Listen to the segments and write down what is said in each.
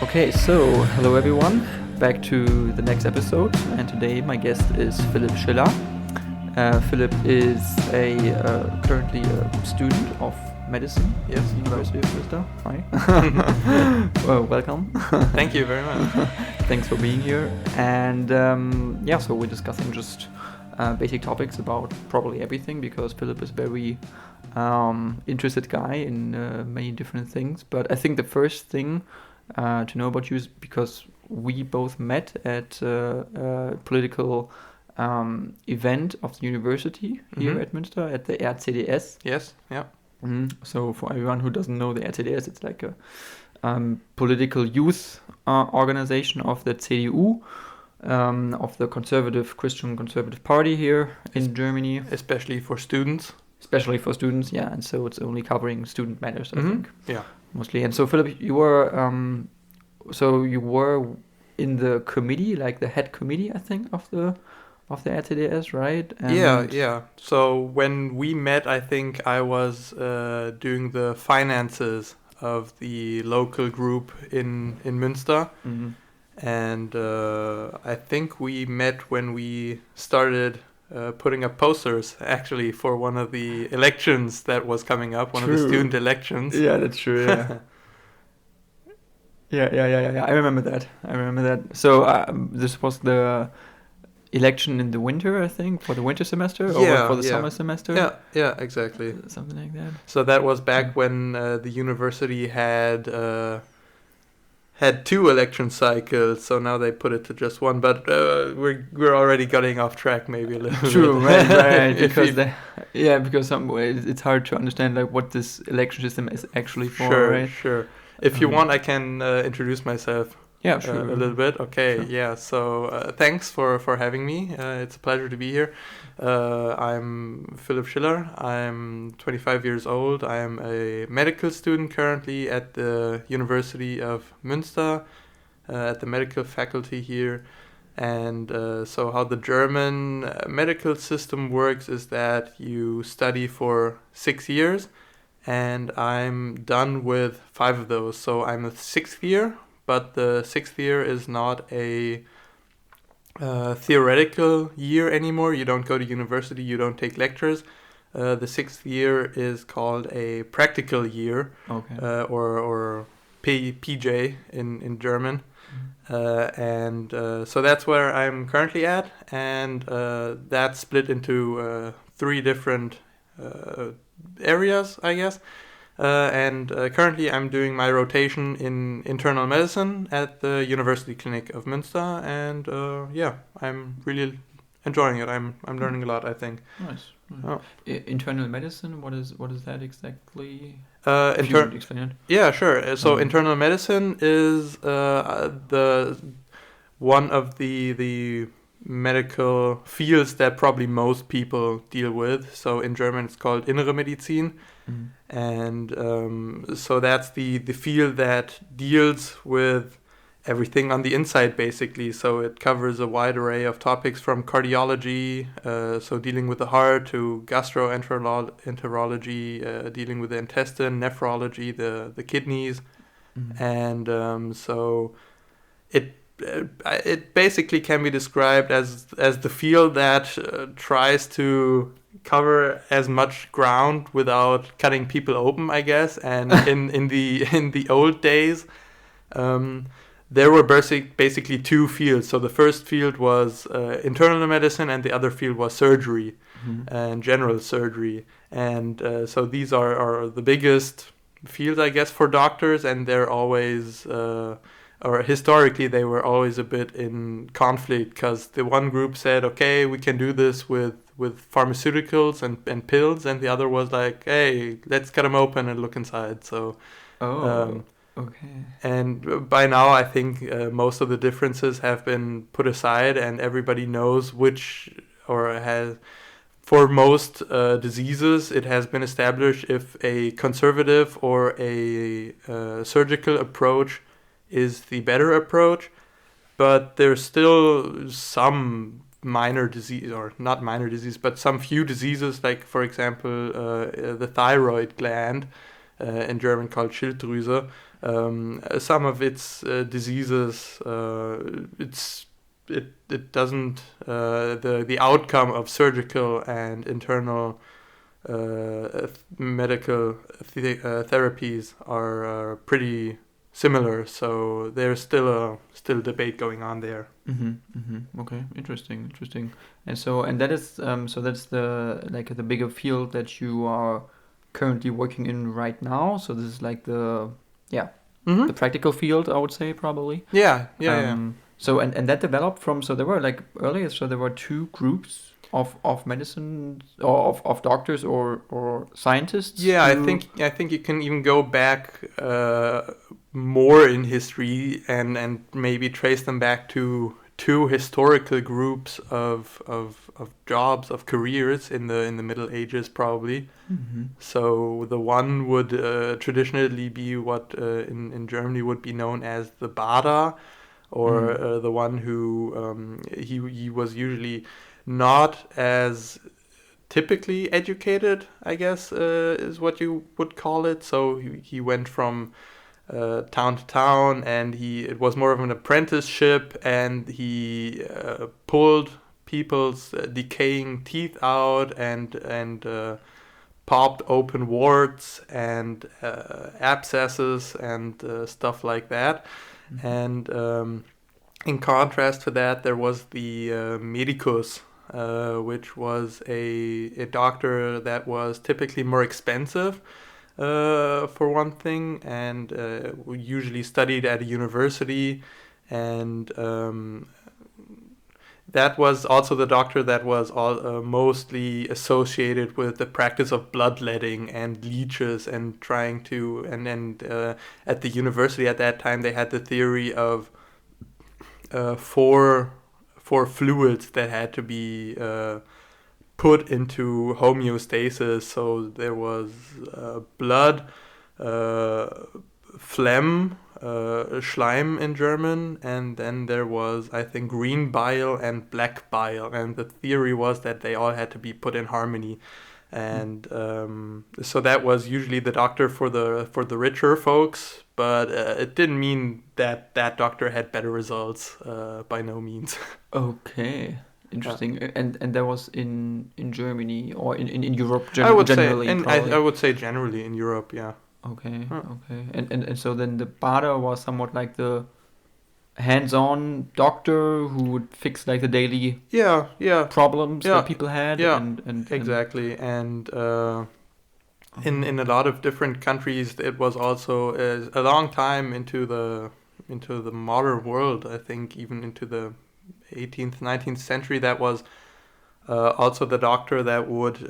Okay, so hello everyone, back to the next episode, and today my guest is Philipp Schiller. Philipp is currently a student of medicine. Yes, University of Münster. Hi. Well, welcome. Thank you very much. Thanks for being here. And so we're discussing just basic topics about probably everything, because Philipp is very interested guy in many different things. But I think the first thing to know about you is because we both met at a political event of the university here at Münster, at the RCDS. Yes, yeah. So for everyone who doesn't know the RCDS, it's like a political youth organization of the CDU, of the Christian Conservative Party here in Germany. Especially for students. Especially for students, yeah. And so it's only covering student matters, I think. Yeah. Mostly. And so Philipp, you were in the committee, like the head committee, I think, of the RTDS, right? And yeah. So when we met, I think I was doing the finances of the local group in Münster. Mm-hmm. And I think we met when we started putting up posters, actually, for one of the elections that was coming up, one of the student elections. Yeah, that's true, yeah. Yeah. I remember that. So this was the election in the winter, I think, for the winter semester, or for the summer semester? Yeah, exactly. Something like that. So that was back when the university had two election cycles, so now they put it to just one. But we're already getting off track, maybe a little. True, bit. right? Because some ways it's hard to understand like what this election system is actually for. Sure, right? Sure. If you want, I can introduce myself. Yeah, sure. A little bit. Okay, sure. Yeah. So thanks for having me. It's a pleasure to be here. I'm Philipp Schiller. I'm 25 years old. I am a medical student currently at the University of Münster, at the medical faculty here. And so how the German medical system works is that you study for 6 years, and I'm done with 5 of those. So I'm a 6th year. But the 6th year is not a theoretical year anymore. You don't go to university, you don't take lectures. The 6th year is called a practical year, or PJ in German. So that's where I'm currently at, and that's split into 3 different areas, I guess. And currently I'm doing my rotation in internal medicine at the University Clinic of Münster, and I'm really enjoying it. I'm learning a lot, I think. Nice. Oh. Internal medicine, what is that exactly? Explain it? Yeah, sure. So internal medicine is the one of the medical fields that probably most people deal with. So in German it's called Innere Medizin. And so that's the field that deals with everything on the inside, basically. So it covers a wide array of topics from cardiology, so dealing with the heart, to gastroenterology, dealing with the intestine, nephrology, the kidneys. And so it basically can be described as the field that tries to cover as much ground without cutting people open, I guess. And in the old days, there were basically 2 fields. So the first field was internal medicine, and the other field was surgery and general surgery. And so these are the biggest fields, I guess, for doctors, and they're always or historically they were always a bit in conflict, because the one group said, okay, we can do this with pharmaceuticals and pills, and the other was like, hey, let's cut them open and look inside. So okay. And by now I think most of the differences have been put aside, and everybody knows for most diseases it has been established if a conservative or a surgical approach is the better approach. But there's still some minor disease, or not minor disease, but some few diseases, like for example the thyroid gland, in German called Schilddrüse. Some of its diseases, it doesn't the outcome of surgical and internal medical therapies are pretty similar. So there's still debate going on there. Okay, interesting. And that is so that's the bigger field that you are currently working in right now. So this is like the practical field, I would say, probably. Yeah. So and that developed from, so there were like earlier, so there were two groups of medicine or of doctors or scientists. Yeah, I think you can even go back more in history and maybe trace them back to two historical groups of jobs, of careers in the Middle Ages, probably. So the one would traditionally be what in Germany would be known as the Bader, or the one who he was usually not as typically educated, I guess, is what you would call it. So he went from town to town, and it was more of an apprenticeship, and he pulled people's decaying teeth out and popped open warts and abscesses and stuff like that. And in contrast to that, there was the medicus, which was a doctor that was typically more expensive, for one thing, and usually studied at a university, and that was also the doctor that was mostly associated with the practice of bloodletting and leeches and trying to, and at the university at that time they had the theory of four fluids that had to be put into homeostasis. So there was blood, phlegm, Schleim in German, and then there was, I think, green bile and black bile, and the theory was that they all had to be put in harmony. And so that was usually the doctor for the richer folks, but it didn't mean that doctor had better results, by no means. Okay, interesting. And that was in Germany or in Europe I would generally? Say, I would say generally in Europe, yeah. Okay. And so then the Bader was somewhat like the hands-on doctor who would fix like the daily problems that people had. And exactly. And in a lot of different countries, it was also a long time into the modern world. I think even into the 18th, 19th century, that was also the doctor that would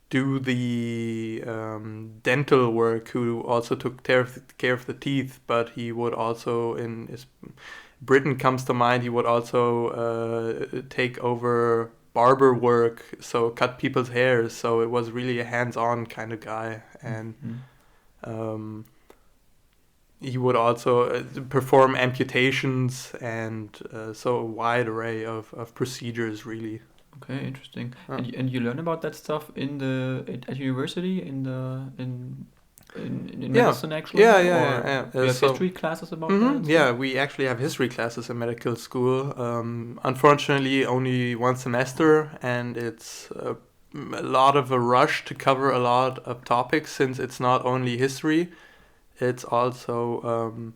do the dental work, who also took care of the teeth, but he would also, Britain comes to mind, he would also take over barber work, so cut people's hairs. So it was really a hands-on kind of guy, and he would also perform amputations, and so a wide array of procedures, really. Okay, interesting. And you learn about that stuff at university in medicine, actually? Yeah. You have history classes about that? Yeah, we actually have history classes in medical school. Unfortunately, only one semester, and it's a lot of a rush to cover a lot of topics, since it's not only history, it's also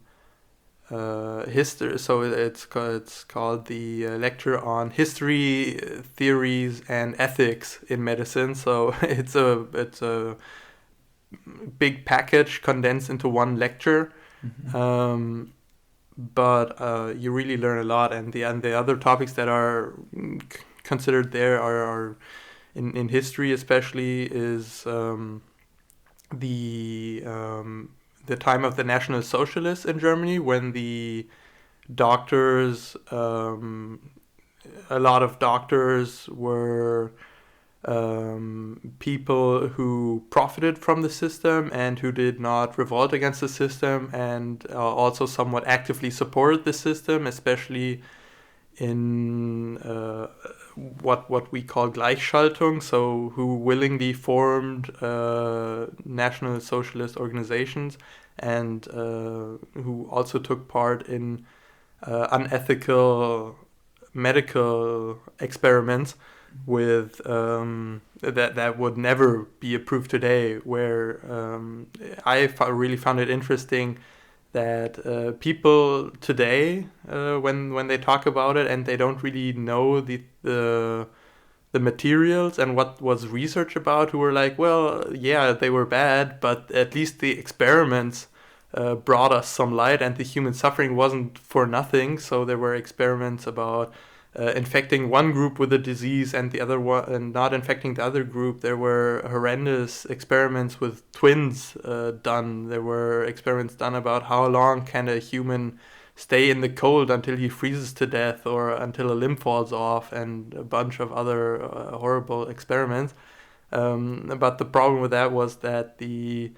history. So it's called the lecture on history, theories, and ethics in medicine. So it's a big package condensed into one lecture. But you really learn a lot, and the other topics that are considered there are in history especially is the time of the National Socialists in Germany, when the doctors, a lot of doctors were people who profited from the system and who did not revolt against the system, and also somewhat actively supported the system, especially in what we call Gleichschaltung, so who willingly formed National Socialist organizations and who also took part in unethical medical experiments with that would never be approved today. Where really found it interesting that people today, when they talk about it and they don't really know the materials and what was research about, who were like, well, yeah, they were bad, but at least the experiments brought us some light, and the human suffering wasn't for nothing. So there were experiments about infecting one group with a disease and the other one, and not infecting the other group. There were horrendous experiments with twins done. There were experiments done about how long can a human stay in the cold until he freezes to death or until a limb falls off, and a bunch of other horrible experiments. But the problem with that was that the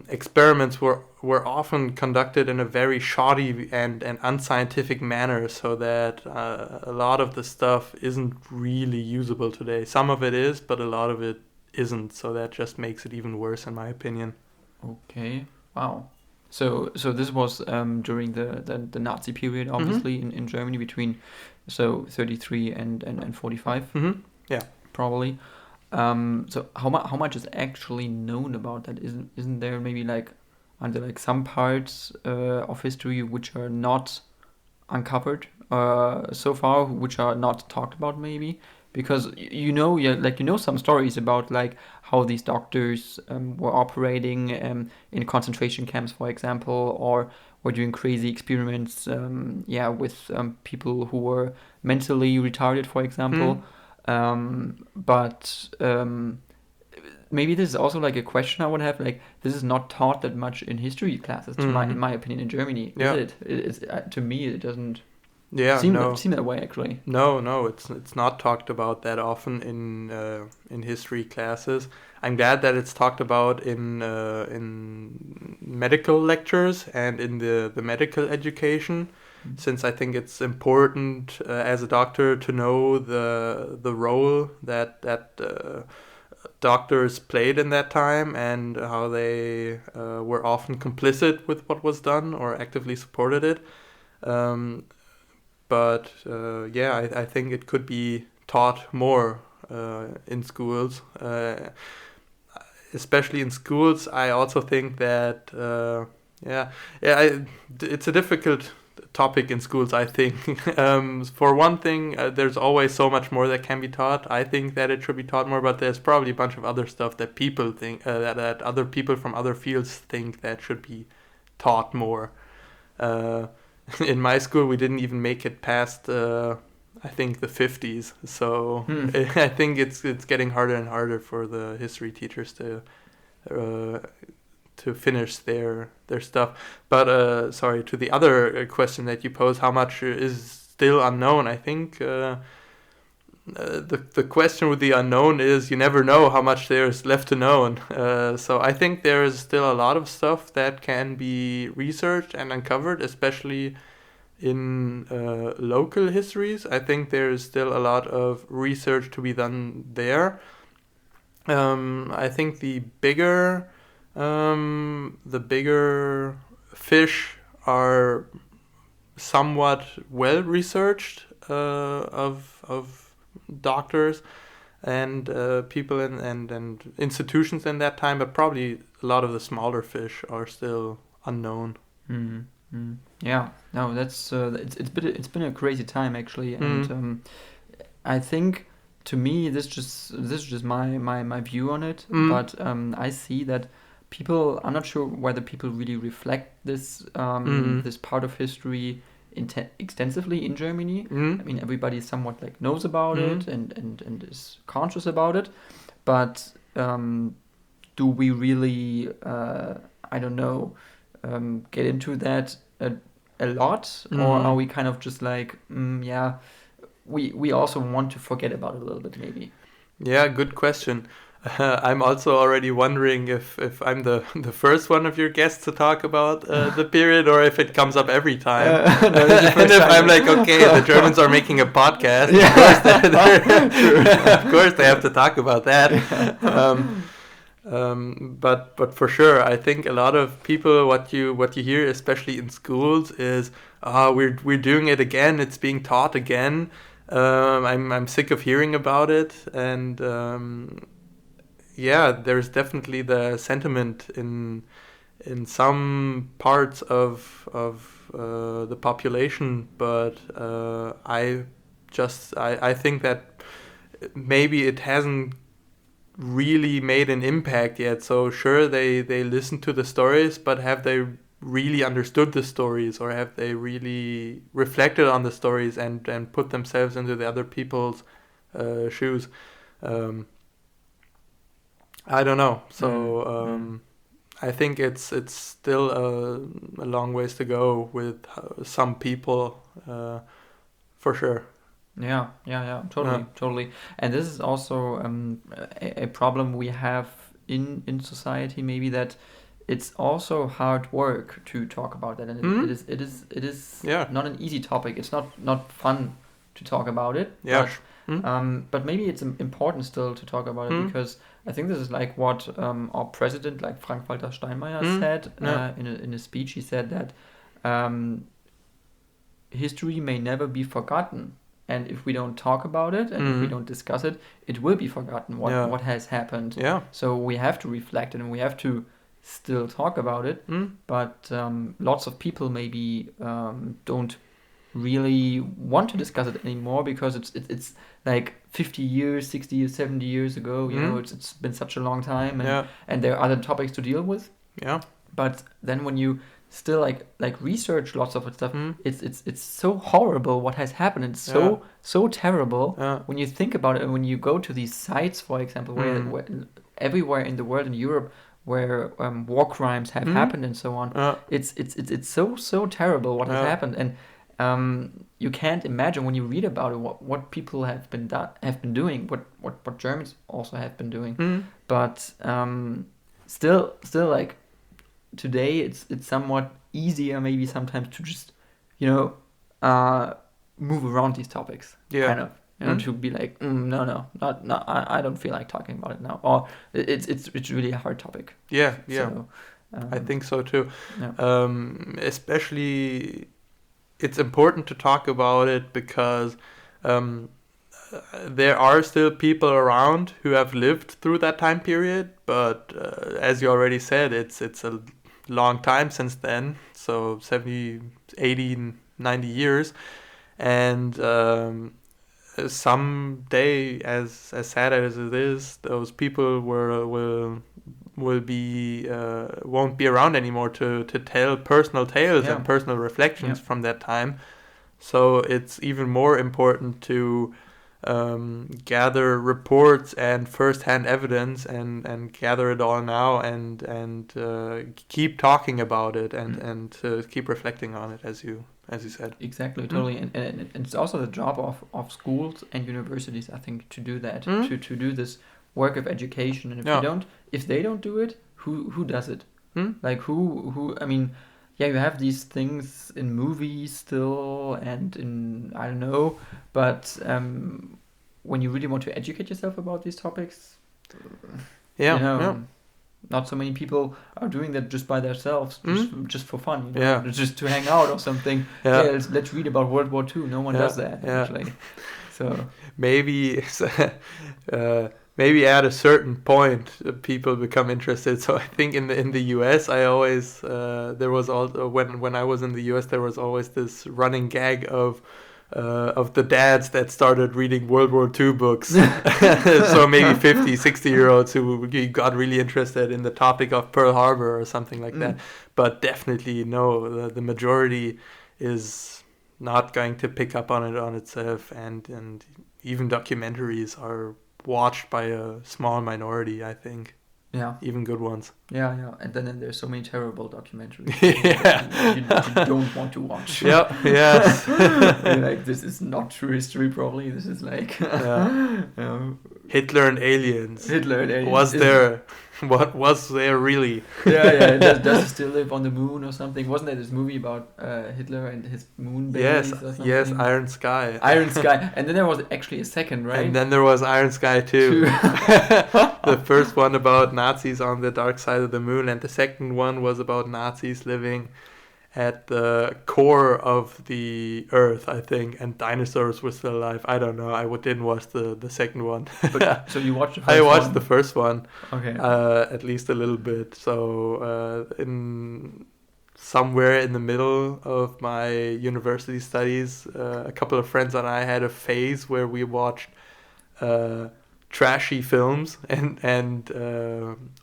experiments were often conducted in a very shoddy and unscientific manner, so that a lot of the stuff isn't really usable today. Some of it is, but a lot of it isn't, so that just makes it even worse in my opinion. Okay, wow. So this was during the Nazi period, obviously, in Germany, between 33 and 45. Yeah, probably. So how much is actually known about that? Isn't there maybe are there some parts of history which are not uncovered so far, which are not talked about maybe? Because some stories about how these doctors were operating in concentration camps, for example, or were doing crazy experiments with people who were mentally retarded, for example. But maybe this is also a question I would have. This is not taught that much in history classes, in my opinion, in Germany. Yeah. Is it? To me, it doesn't. Yeah, seem that way actually. No, it's not talked about that often in history classes. I'm glad that it's talked about in medical lectures and in the medical education, since I think it's important as a doctor to know the role that doctors played in that time, and how they were often complicit with what was done or actively supported it. But I think it could be taught more in schools, especially in schools. I also think that it's a difficult topic in schools, I think. For one thing, there's always so much more that can be taught. I think that it should be taught more, but there's probably a bunch of other stuff that people think that other people from other fields think that should be taught more. In my school, we didn't even make it past, I think, the 50s. So I think it's getting harder and harder for the history teachers to finish their stuff. But sorry, to the other question that you posed, how much is still unknown? I think the question with the unknown is you never know how much there's left to know. So I think there is still a lot of stuff that can be researched and uncovered, especially in local histories. I think there is still a lot of research to be done there. I think the bigger fish are somewhat well researched of doctors and people and institutions in that time, but probably a lot of the smaller fish are still unknown. Yeah, no, that's it's been a crazy time actually, and I think to me this is just my view on it, but I see that people, I'm not sure whether people really reflect this this part of history extensively in Germany. I mean, everybody somewhat knows about it and is conscious about it, but do we really I don't know get into that a lot, or are we kind of just we also want to forget about it a little bit maybe? Yeah, good question. I'm also already wondering if I'm the first one of your guests to talk about the period, or if it comes up every time. No, it's the And first if time. I'm like, okay, the Germans are making a podcast, Yeah. of course they have to talk about that. But for sure, I think a lot of people, what you hear, especially in schools, is we're doing it again. It's being taught again. I'm sick of hearing about it, and yeah, there's definitely the sentiment in some parts of the population, but I think that maybe it hasn't really made an impact yet. So sure, they listen to the stories, but have they really understood the stories, or have they really reflected on the stories and put themselves into the other people's shoes? I don't know. So I think it's still a long ways to go with some people, for sure. Yeah, totally. And this is also a problem we have in society, maybe, that it's also hard work to talk about that, and it is Yeah. not an easy topic. It's not fun to talk about it. Yeah. But maybe it's important still to talk about it, because I think this is like what our president, like Frank-Walter Steinmeier, said in a speech. He said that history may never be forgotten, and if we don't talk about it and if we don't discuss it, it will be forgotten what has happened. Yeah. So we have to reflect it, and we have to still talk about it. But lots of people maybe don't really want to discuss it anymore, because it's like 50 years, 60 years, 70 years ago. You know, it's been such a long time, and there are other topics to deal with. Yeah. But then when you still like research lots of stuff, it's so horrible what has happened. It's so terrible when you think about it, and when you go to these sites, for example, where everywhere in the world, in Europe, where war crimes have happened and so on. It's so terrible what has happened, and you can't imagine when you read about it what people have been doing, what Germans also have been doing. But still like today, it's somewhat easier maybe sometimes to just move around these topics, kind of. To be like, no, I don't feel like talking about it now, or it's really a hard topic. Yeah. So, I think so too. Yeah. Especially, it's important to talk about it because there are still people around who have lived through that time period, but as you already said, it's a long time since then, so 70, 80, 90 years, and someday, as sad as it is, those people will be won't be around anymore to tell personal tales and personal reflections from that time. So it's even more important to gather reports and first-hand evidence and gather it all now and keep talking about it and keep reflecting on it, as you said. Exactly, totally. And it's also the job of schools and universities, I think, to do that, to do this work of education. And if they don't do it, who does it? Like who I mean, you have these things in movies still and in, I don't know, but when you really want to educate yourself about these topics, not so many people are doing that just by themselves, just for fun, just to hang out or something. Let's read about World War II. No one does that, actually. So maybe maybe at a certain point people become interested. So I think in the US, I always there was also when I was in the US, there was always this running gag of the dads that started reading World War II books. So maybe 50, 60-year-olds who got really interested in the topic of Pearl Harbor or something like that. But definitely no, the majority is not going to pick up on it on itself, and even documentaries are watched by a small minority, I think. Yeah. even good ones. Yeah. And then there's so many terrible documentaries Yeah. that you don't want to watch. Yep. Yes. You're like, this is not true history. Probably this is like Hitler and aliens. Hitler and aliens. Was there? What was there really? Yeah. Does he still live on the moon or something? Wasn't there this movie about Hitler and his moon babies or something? Yes, Iron Sky. Iron Sky. And then there was actually a second, right? And then there was Iron Sky too. The first one about Nazis on the dark side of the moon, and the second one was about Nazis living at the core of the Earth, I think, and dinosaurs were still alive. I don't know. I didn't watch the second one. But, so you watched the first one? I watched the first one. Okay. At least a little bit. So in somewhere in the middle of my university studies, a couple of friends and I had a phase where we watched trashy films and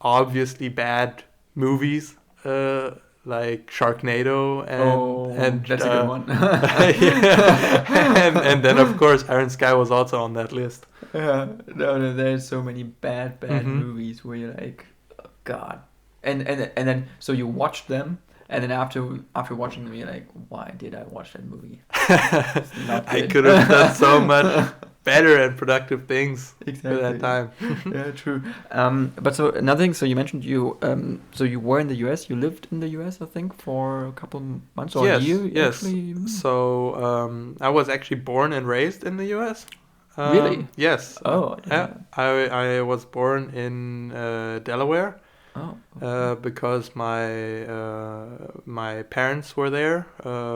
obviously bad movies. Like Sharknado and that's a good one. and then of course Iron Sky was also on that list. Yeah, no, there's so many bad movies where you're like, oh, God, and then so you watched them, and then after watching them, you're like, why did I watch that movie? I could have done so much better and productive things at that time. Yeah, true. But so another thing. So you mentioned so you were in the US. You lived in the US, I think, for a couple months or a year. Yes. Actually. So I was actually born and raised in the US. Really? Yes. Oh. Yeah. I was born in Delaware. Oh. Okay. Because my parents were there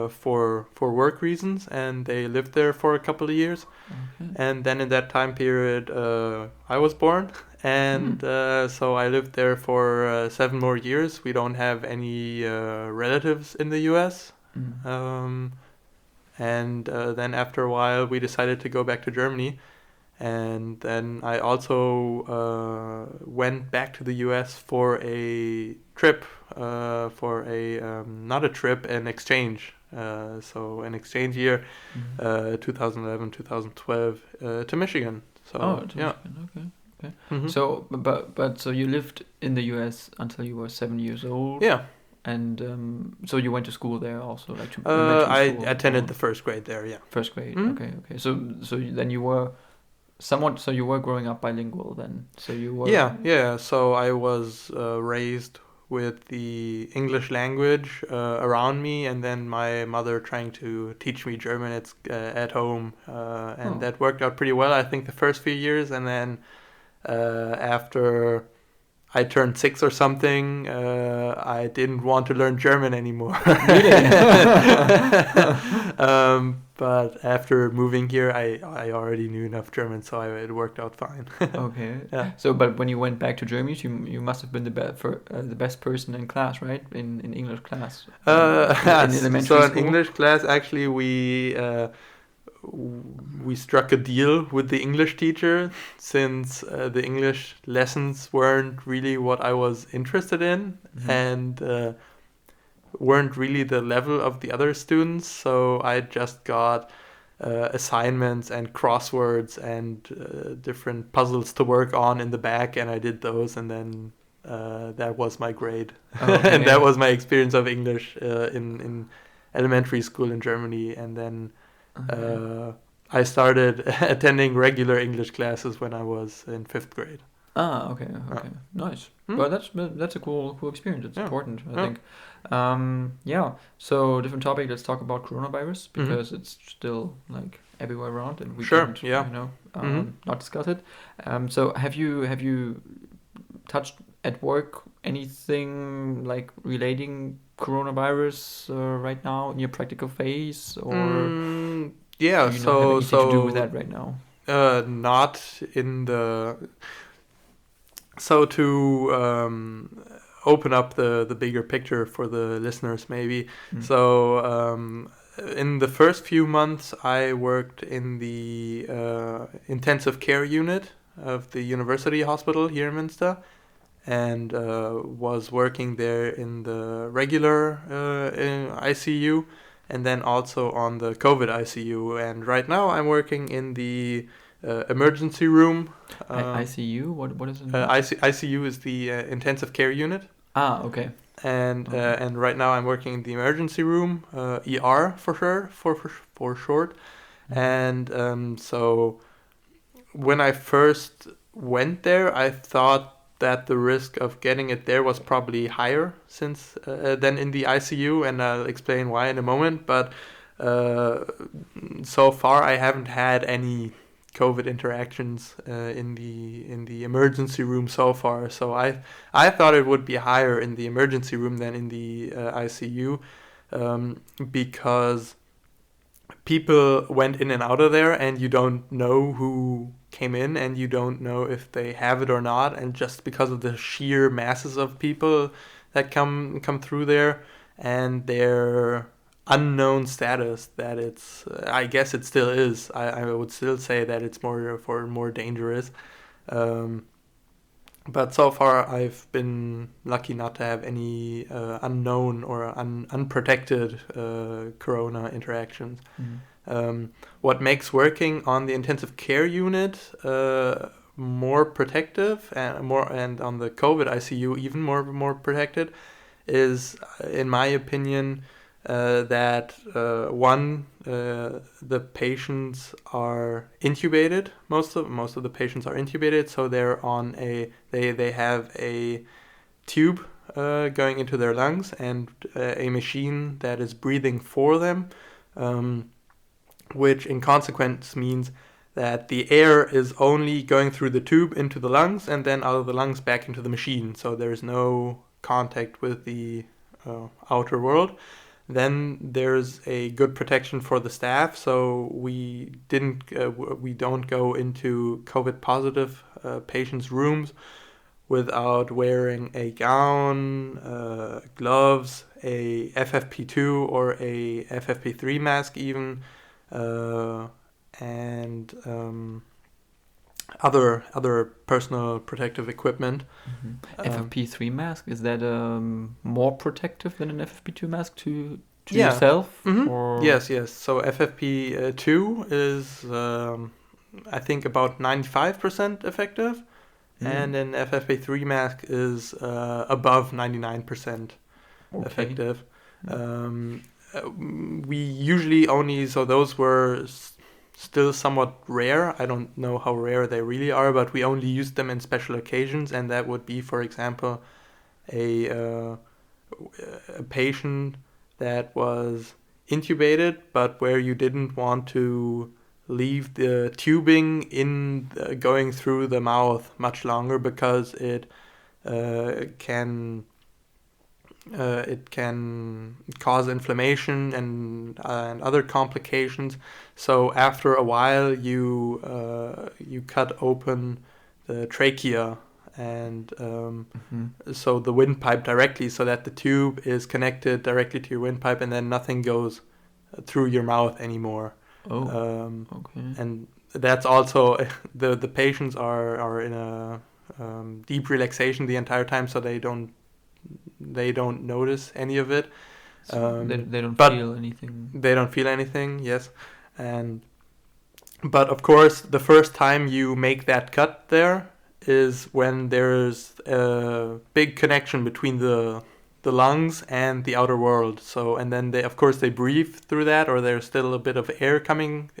for work reasons, and they lived there for a couple of years. Okay. And then in that time period, I was born, and so I lived there for 7 more years. We don't have any relatives in the U.S. And then after a while, we decided to go back to Germany. And then I also went back to the U.S. for a trip, not a trip, an exchange. So an exchange year, 2011, 2012, to Michigan. So Michigan. Okay. Mm-hmm. So, but so you lived in the U.S. until you were 7 years old. Yeah. And so you went to school there also, like to I elementary school, attended the first grade there. Yeah. First grade. Mm-hmm. Okay. So then you were. So you were growing up bilingual then. So you were. Yeah. So I was raised with the English language around me, and then my mother trying to teach me German at home, and that worked out pretty well. I think the first few years, and then after I turned 6 or something, I didn't want to learn German anymore. Really? But after moving here, I already knew enough German, so it worked out fine. Okay. Yeah. So, but when you went back to Germany, you must have been the best person in class, right? In English class. In elementary so in school? English class, actually, we struck a deal with the English teacher, since the English lessons weren't really what I was interested in, and weren't really the level of the other students. So I just got assignments and crosswords and different puzzles to work on in the back, and I did those, and then that was my grade. Okay. And that was my experience of English in elementary school in Germany. And then I started attending regular English classes when I was in 5th grade. Okay. Nice. Well, that's a cool experience. It's important, I think. So different topic. Let's talk about coronavirus, because it's still like everywhere around, and we can't, not discuss it. So have you touched at work anything like relating coronavirus right now in your practical phase, or so do you not have anything to do with that right now? Not in the. So to open up the bigger picture for the listeners, maybe. So in the first few months, I worked in the intensive care unit of the University Hospital here in Münster, and was working there in the regular ICU, and then also on the COVID ICU. And right now I'm working in the emergency room. ICU? What is it? ICU is the intensive care unit. Ah, okay. And right now I'm working in the emergency room, ER for short. And so when I first went there, I thought that the risk of getting it there was probably higher than in the ICU, and I'll explain why in a moment. But so far I haven't had any COVID interactions in the emergency room so far. So I thought it would be higher in the emergency room than in the ICU, because people went in and out of there, and you don't know who came in, and you don't know if they have it or not. And just because of the sheer masses of people that come through there, and their unknown status, that it's I guess it still is. I would still say that it's more dangerous. But so far I've been lucky not to have any unknown or unprotected corona interactions. What makes working on the intensive care unit more protective and on the COVID ICU even more protected is, in my opinion, that the patients are intubated. Most of the patients are intubated, so they're on they have a tube going into their lungs and a machine that is breathing for them, which in consequence means that the air is only going through the tube into the lungs and then out of the lungs back into the machine. So there's no contact with the outer world. Then there's a good protection for the staff, so we don't go into COVID positive patients' rooms without wearing a gown, gloves, a FFP2 or a FFP3 mask even, and other personal protective equipment. FFP3 mask, is that more protective than an FFP2 mask to yourself? Or? Yes. So FFP2 is I think about 95% effective, and an FFP3 mask is above 99% effective. We usually only, so those were still somewhat rare. I don't know how rare they really are, but we only used them in special occasions, and that would be, for example, a patient that was intubated, but where you didn't want to leave the tubing going through the mouth much longer, because it can cause inflammation and other complications. So after a while, you cut open the trachea and so the windpipe directly, so that the tube is connected directly to your windpipe, and then nothing goes through your mouth anymore. And that's also the patients are in a deep relaxation the entire time, so they don't notice any of it. So they don't feel anything. They don't feel anything, yes. But of course, the first time you make that cut there is when there's a big connection between the lungs and the outer world. So, and then they breathe through that, or there's still a bit of air coming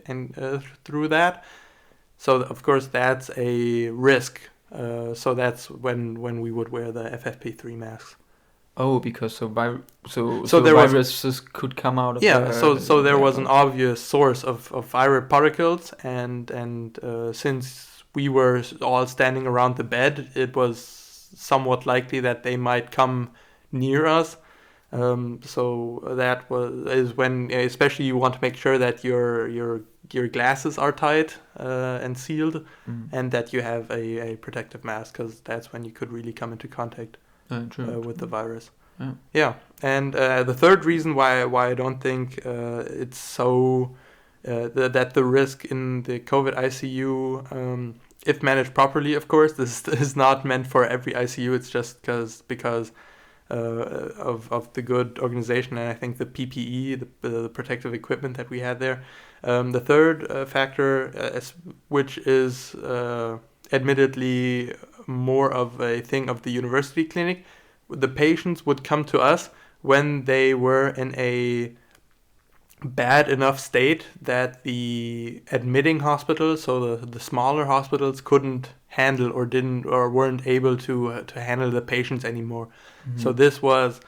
through that. So of course that's a risk. So that's when we would wear the FFP3 masks. Oh, because viruses could come out of so there was an obvious source of viral particles, and since we were all standing around the bed, it was somewhat likely that they might come near us. So that is when, especially, you want to make sure that your glasses are tight and sealed, and that you have a protective mask, because that's when you could really come into contact with the virus. Yeah. And the third reason why I don't think it's so that the risk in the COVID ICU, if managed properly, of course, this is not meant for every ICU. It's just because of the good organization, and I think the PPE, the protective equipment that we had there. The third factor, which is admittedly more of a thing of the university clinic, the patients would come to us when they were in a bad enough state that the admitting hospitals, so the smaller hospitals, couldn't handle or weren't able to handle the patients anymore. Mhm. So this was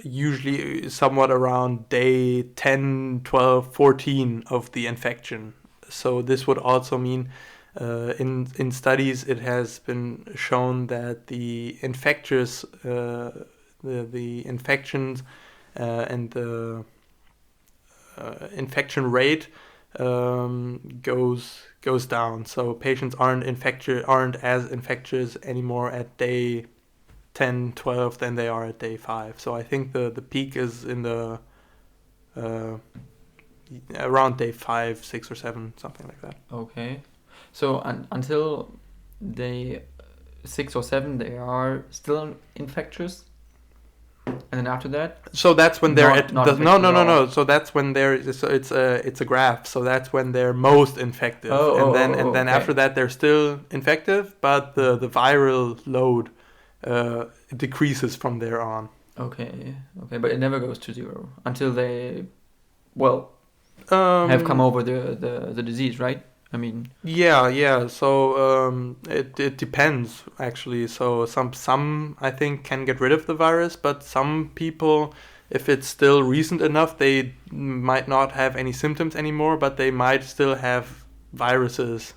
usually somewhat around day 10, 12, 14 of the infection. So this would also mean in studies it has been shown that the infectious the infections and the infection rate goes down. So patients aren't as infectious anymore at day 10, 12 than they are at day 5. So I think the peak is in the around day 5, 6, or 7, something like that. Okay. So until day 6 or 7, they are still infectious, and then after that, so that's when they're not no. infected at all. So that's when it's a graph. So that's when they're most infective, and then okay. after that they're still infective, but the viral load decreases from there on. Okay, but it never goes to 0 until they, have come over the disease, right? I mean, Yeah. So it depends actually. So some I think can get rid of the virus, but some people, if it's still recent enough, they might not have any symptoms anymore, but they might still have viruses,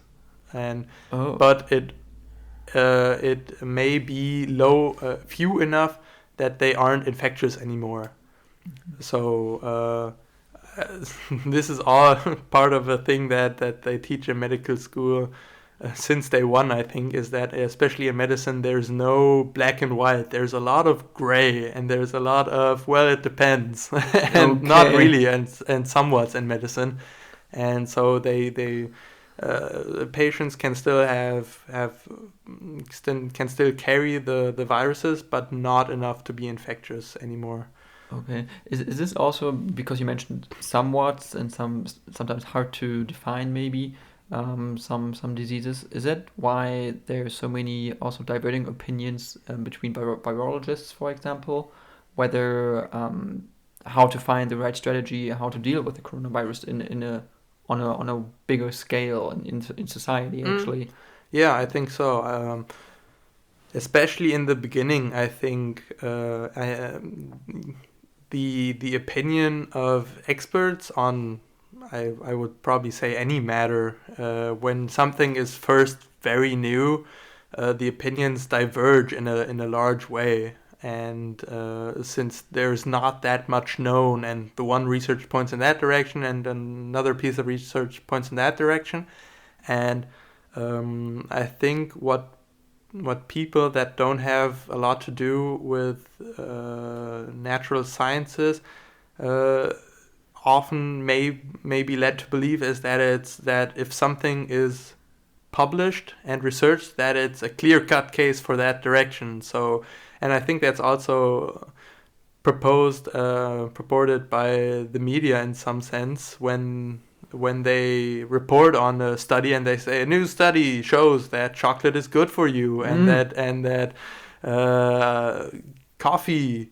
but it may be few enough that they aren't infectious anymore. So this is all part of a thing that they teach in medical school since day one, I think, is that especially in medicine, there's no black and white. There's a lot of gray, and there's a lot of, well, it depends, and not really, and somewhat in medicine. And so patients can still can still carry the viruses, but not enough to be infectious anymore. Okay. Is this also because you mentioned somewhat and sometimes hard to define maybe some diseases? Is that why there are so many also diverging opinions between virologists, for example, whether how to find the right strategy, how to deal with the coronavirus on a bigger scale in society actually? Yeah, I think so. Especially in the beginning, I think the opinion of experts on, I would probably say, any matter, when something is first very new, the opinions diverge in a large way. And since there's not that much known, and the one research points in that direction, and another piece of research points in that direction, and I think what people that don't have a lot to do with natural sciences often may be led to believe is that if something is published and researched, that it's a clear-cut case for that direction. So, and I think that's also purported by the media in some sense when they report on a study and they say a new study shows that chocolate is good for you, and that coffee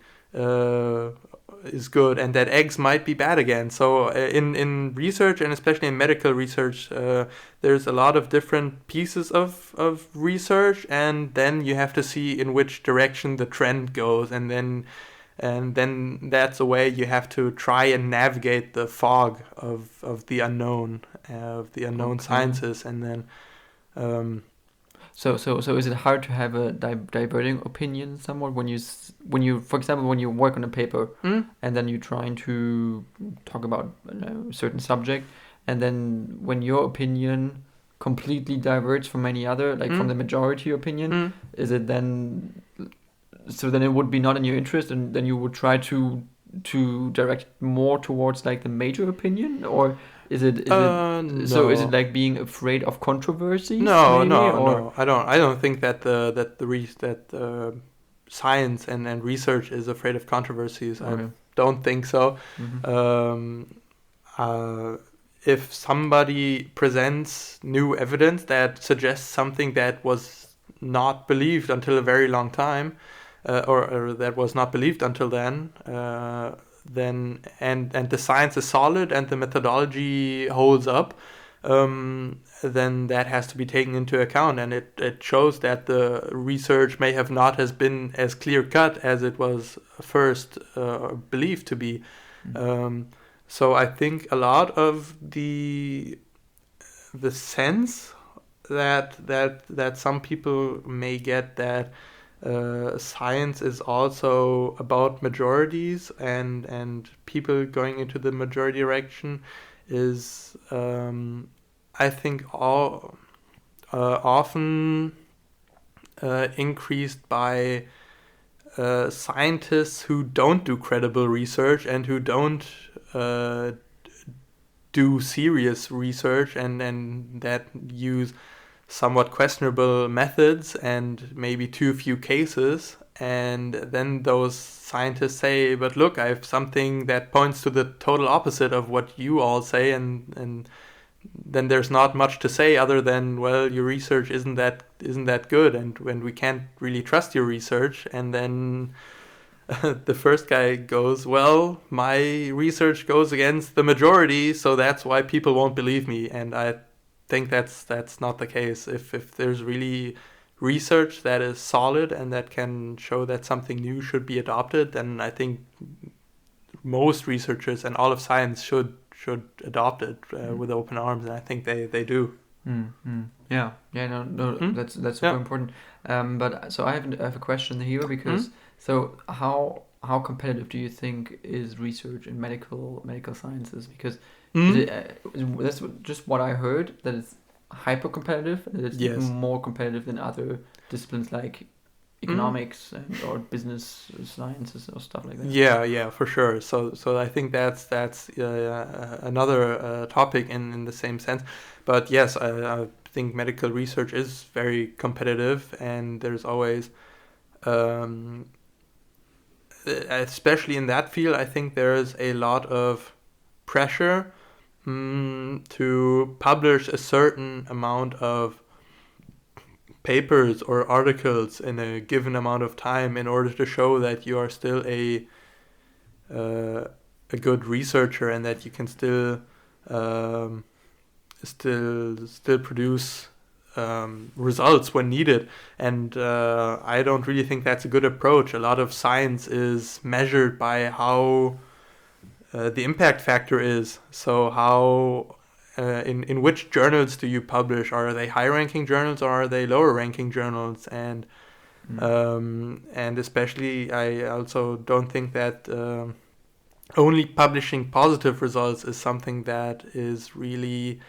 is good, and that eggs might be bad again. So in research, and especially in medical research, there's a lot of different pieces of research, and then you have to see in which direction the trend goes, and then that's a way you have to try and navigate the fog of the unknown, sciences, and then. So is it hard to have a diverging opinion somewhat when you for example when you work on a paper and then you're trying to talk about a certain subject, and then when your opinion completely diverges from any other, like from the majority opinion, is it then? So then it would be not in your interest, and then you would try to direct more towards like the major opinion, or is it? No. So is it like being afraid of controversy? No, maybe, no. I don't think that science and research is afraid of controversies. Okay. I don't think so. If somebody presents new evidence that suggests something that was not believed until a very long time, or that was not believed until then, and the science is solid and the methodology holds up, then that has to be taken into account, and it shows that the research may have not has been as clear cut as it was first believed to be. So I think a lot of the sense that some people may get that science is also about majorities and people going into the majority direction is I think often increased by scientists who don't do credible research and who don't do serious research and that use somewhat questionable methods and maybe too few cases, and then those scientists say, but look, I have something that points to the total opposite of what you all say, and then there's not much to say other than, well, your research isn't that good, and when we can't really trust your research. And then the first guy goes, well, my research goes against the majority, so that's why people won't believe me. And I think that's not the case. If there's really research that is solid and that can show that something new should be adopted, then I think most researchers and all of science should adopt it with open arms, and I think they do. Yeah, no, that's super important. But so I have a question here, because so how competitive do you think is research in medical sciences? Because that's just what I heard, that it's hyper competitive, and it's more competitive than other disciplines like economics or business sciences or stuff like that. Yeah, for sure. So I think that's another topic in the same sense. But yes, I think medical research is very competitive, and there's always, especially in that field, I think there's a lot of pressure to publish a certain amount of papers or articles in a given amount of time in order to show that you are still a good researcher, and that you can still produce results when needed. And I don't really think that's a good approach. A lot of science is measured by how the impact factor is. So how in which journals do you publish? Are they high-ranking journals or are they lower-ranking journals? And especially, I also don't think that only publishing positive results is something that is really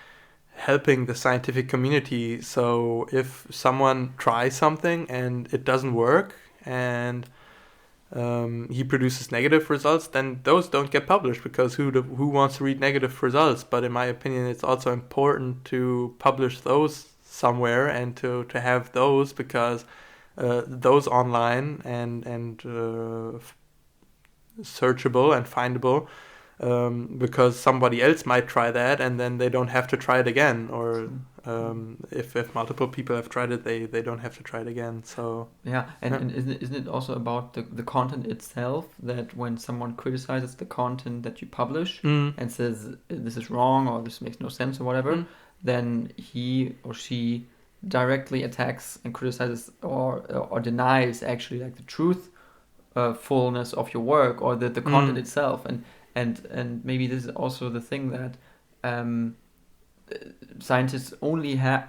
helping the scientific community. So if someone tries something and it doesn't work, and he produces negative results, then those don't get published, because who wants to read negative results? But in my opinion, it's also important to publish those somewhere and to have those, because those online and searchable and findable, because somebody else might try that and then they don't have to try it again, or if multiple people have tried it, they don't have to try it again. So and isn't it also about the content itself, that when someone criticizes the content that you publish and says this is wrong or this makes no sense or whatever, then he or she directly attacks and criticizes or denies actually like the truth fullness of your work, or the content itself, and maybe this is also the thing that scientists only have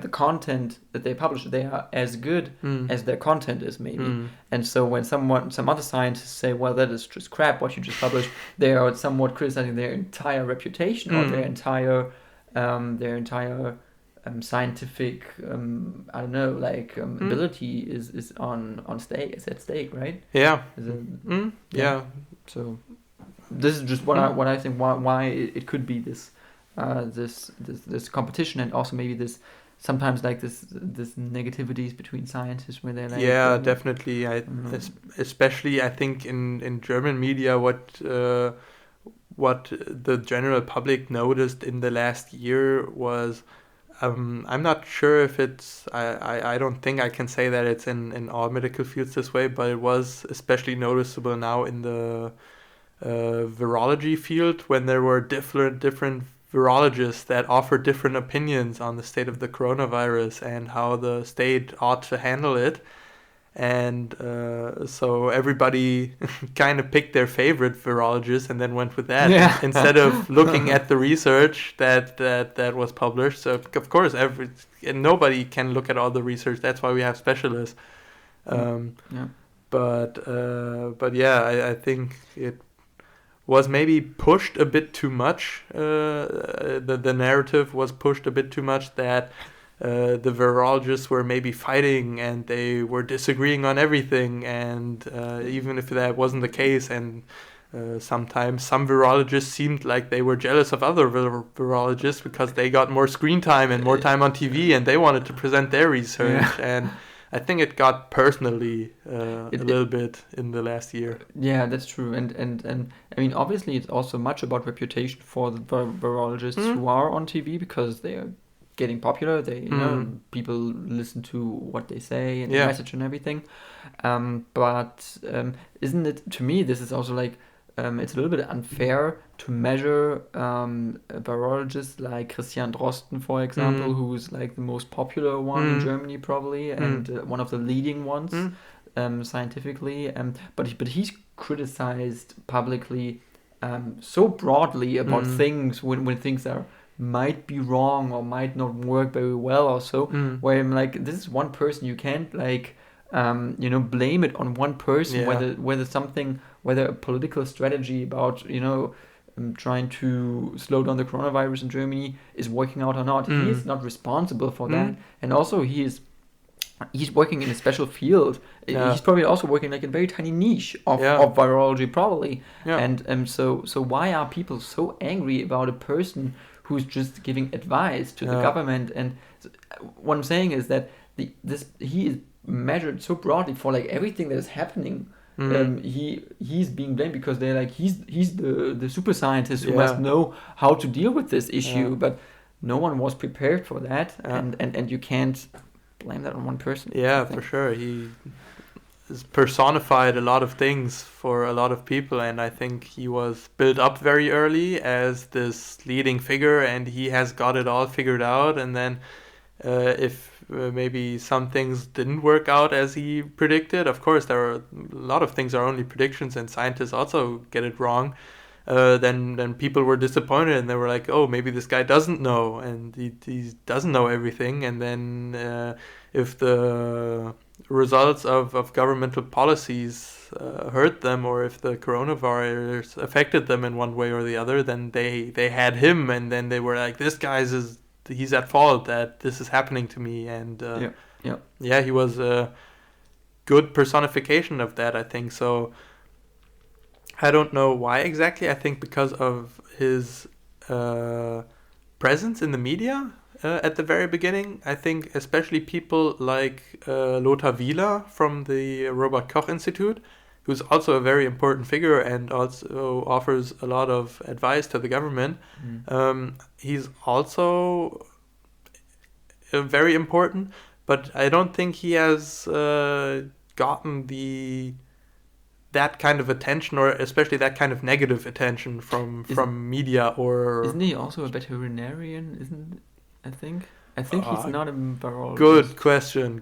the content that they publish. They are as good as their content is, maybe. And so when some other scientists say, well, that is just crap what you just published, they are somewhat criticizing their entire reputation or their entire scientific ability is on stake, is at stake, right? Yeah. So this is just what I think why it could be this competition, and also maybe this sometimes like this negativities between scientists where they're like Yeah, definitely. Especially I think in German media, what the general public noticed in the last year was, I'm not sure if it's, I don't think I can say that it's in all medical fields this way, but it was especially noticeable now in the virology field when there were different virologists that offered different opinions on the state of the coronavirus and how the state ought to handle it. And so everybody kind of picked their favorite virologist and then went with that instead of looking at the research that was published. So of course, nobody can look at all the research. That's why we have specialists. But yeah, I think it was maybe pushed a bit too much. The narrative was pushed a bit too much that the virologists were maybe fighting and they were disagreeing on everything, and even if that wasn't the case, and sometimes some virologists seemed like they were jealous of other virologists because they got more screen time and more time on TV and they wanted to present their research. And I think it got personally a little bit in the last year. Yeah, that's true. And I mean, obviously it's also much about reputation for the virologists who are on TV, because they are getting popular. They, you know, people listen to what they say and the message and everything. But isn't it, to me, this is also like, it's a little bit unfair to measure virologists like Christian Drosten, for example, who's like the most popular one in Germany probably, and one of the leading ones scientifically. But he's criticized publicly so broadly about things when things might be wrong or might not work very well or so, where I'm like, this is one person, you can't like blame it on one person, whether a political strategy about trying to slow down the coronavirus in Germany is working out or not. He is not responsible for that, and also he's working in a special field. He's probably also working like a very tiny niche of virology probably, and so why are people so angry about a person who's just giving advice to the government? And what I'm saying is that he is measured so broadly for like everything that is happening. He's being blamed because they're like, he's the super scientist who must know how to deal with this issue, but no one was prepared for that, and you can't blame that on one person. Yeah, for sure. He has personified a lot of things for a lot of people, and I think he was built up very early as this leading figure, and he has got it all figured out. And then if maybe some things didn't work out as he predicted, of course there are a lot of things are only predictions, and scientists also get it wrong. Then people were disappointed, and they were like, oh, maybe this guy doesn't know, and he doesn't know everything. And then if the results of governmental policies hurt them, or if the coronavirus affected them in one way or the other, then they had him, and then they were like, this guy's he's at fault that this is happening to me. And he was a good personification of that, I think. So I don't know why exactly. I think because of his presence in the media at the very beginning. I think especially people like Lothar Wieler from the Robert Koch Institute, who's also a very important figure and also offers a lot of advice to the government. He's also very important, but I don't think he has gotten that kind of attention, or especially that kind of negative attention from media. Or isn't he also a veterinarian? I think he's not a virologist. Good question.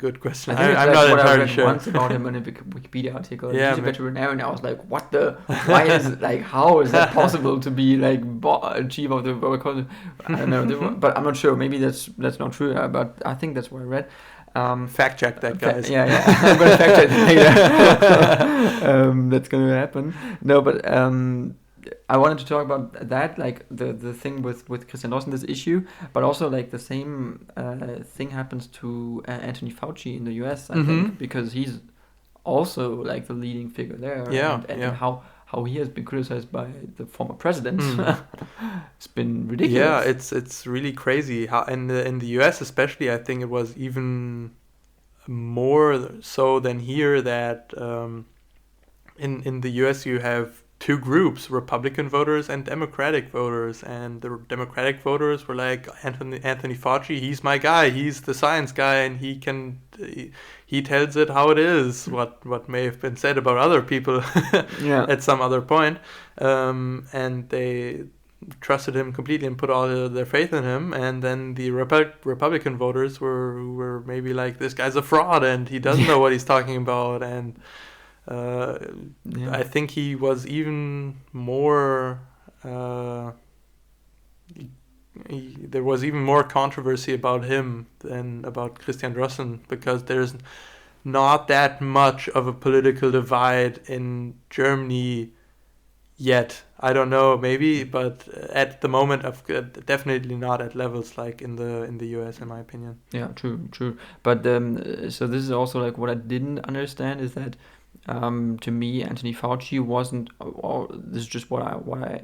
I'm not entirely sure. Once about him in a Wikipedia article. Yeah, he's a veterinarian. I was like, why is it like, how is that possible to be like chief of the I don't know, but I'm not sure. Maybe that's not true. But I think that's what I read. Fact check that, guys. Yeah. I'm gonna fact check it later. That's gonna happen. No, but I wanted to talk about that, like the thing with Christian Drosten, this issue, but also like the same thing happens to Anthony Fauci in the US, I think, because he's also like the leading figure there. And how he has been criticized by the former president. Mm. It's been ridiculous. Yeah, it's really crazy how in the US especially, I think it was even more so than here that in the US you have two groups, Republican voters and Democratic voters, and the Democratic voters were like Anthony Fauci, he's my guy, he's the science guy, and he tells it how it is, what may have been said about other people Yeah. at some other point, and they trusted him completely and put all their faith in him. And then the Republican voters were maybe like, this guy's a fraud and he doesn't know what he's talking about. And I think he was even more there was even more controversy about him than about Christian Drosten, because there's not that much of a political divide in Germany yet. I don't know, maybe, but at the moment, definitely not at levels like in the US, in my opinion. Yeah, true. But so this is also like what I didn't understand is that to me, Anthony Fauci wasn't, or this is just what I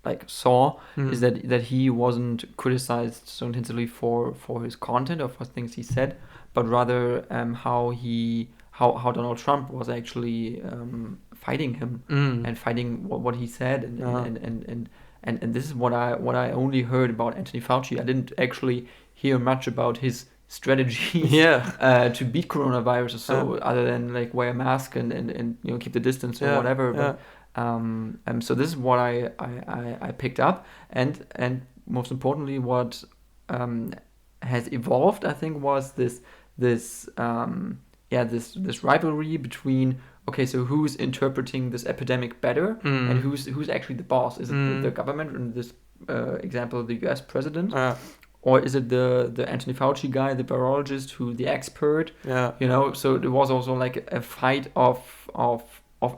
like saw, is that he wasn't criticized so intensely for his content or for things he said, but rather how Donald Trump was actually fighting him and fighting what he said, and this is what I only heard about Anthony Fauci. I didn't actually hear much about his strategy to beat coronavirus or so, other than like wear a mask and keep the distance or whatever. But so this is what I picked up, and most importantly, what has evolved, I think, was this rivalry between, okay, so who's interpreting this epidemic better, and who's actually the boss? Is it the government, in this example, the US president, or is it the Anthony Fauci guy, the virologist, the expert? So there was also like a fight of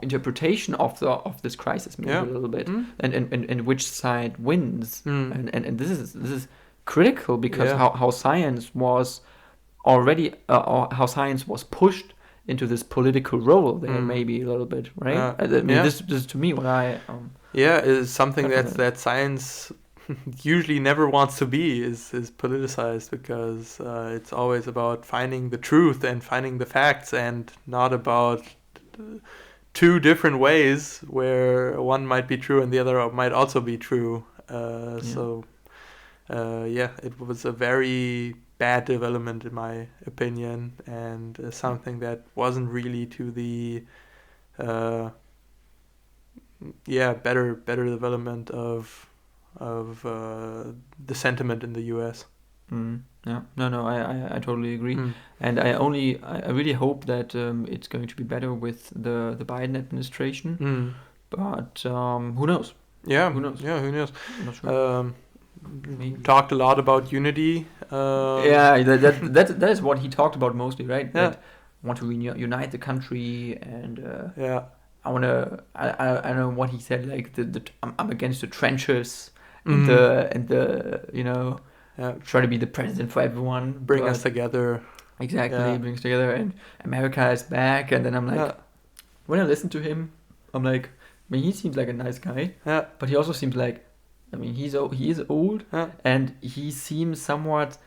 interpretation of this crisis, maybe a little bit, and which side wins, and this is critical, because how science was already or how science was pushed into this political role there, maybe a little bit, right? I mean, this is to me what I is something that science usually never wants to be is politicized, because it's always about finding the truth and finding the facts, and not about two different ways where one might be true and the other might also be true. So it was a very bad development in my opinion, and something that wasn't really to the better development of the sentiment in the US. I totally agree, and I really hope that it's going to be better with the Biden administration, but who knows? Who knows? I'm not sure. Talked a lot about unity. That is what he talked about mostly, right? That want to unite the country, and I don't know what he said, like I'm against the trenches and the try to be the president for everyone, bring us together. Exactly, brings together, and America is back. And then I'm like, when I listen to him, I'm like, I mean, he seems like a nice guy, but he also seems like, I mean, he is old, and he seems somewhat,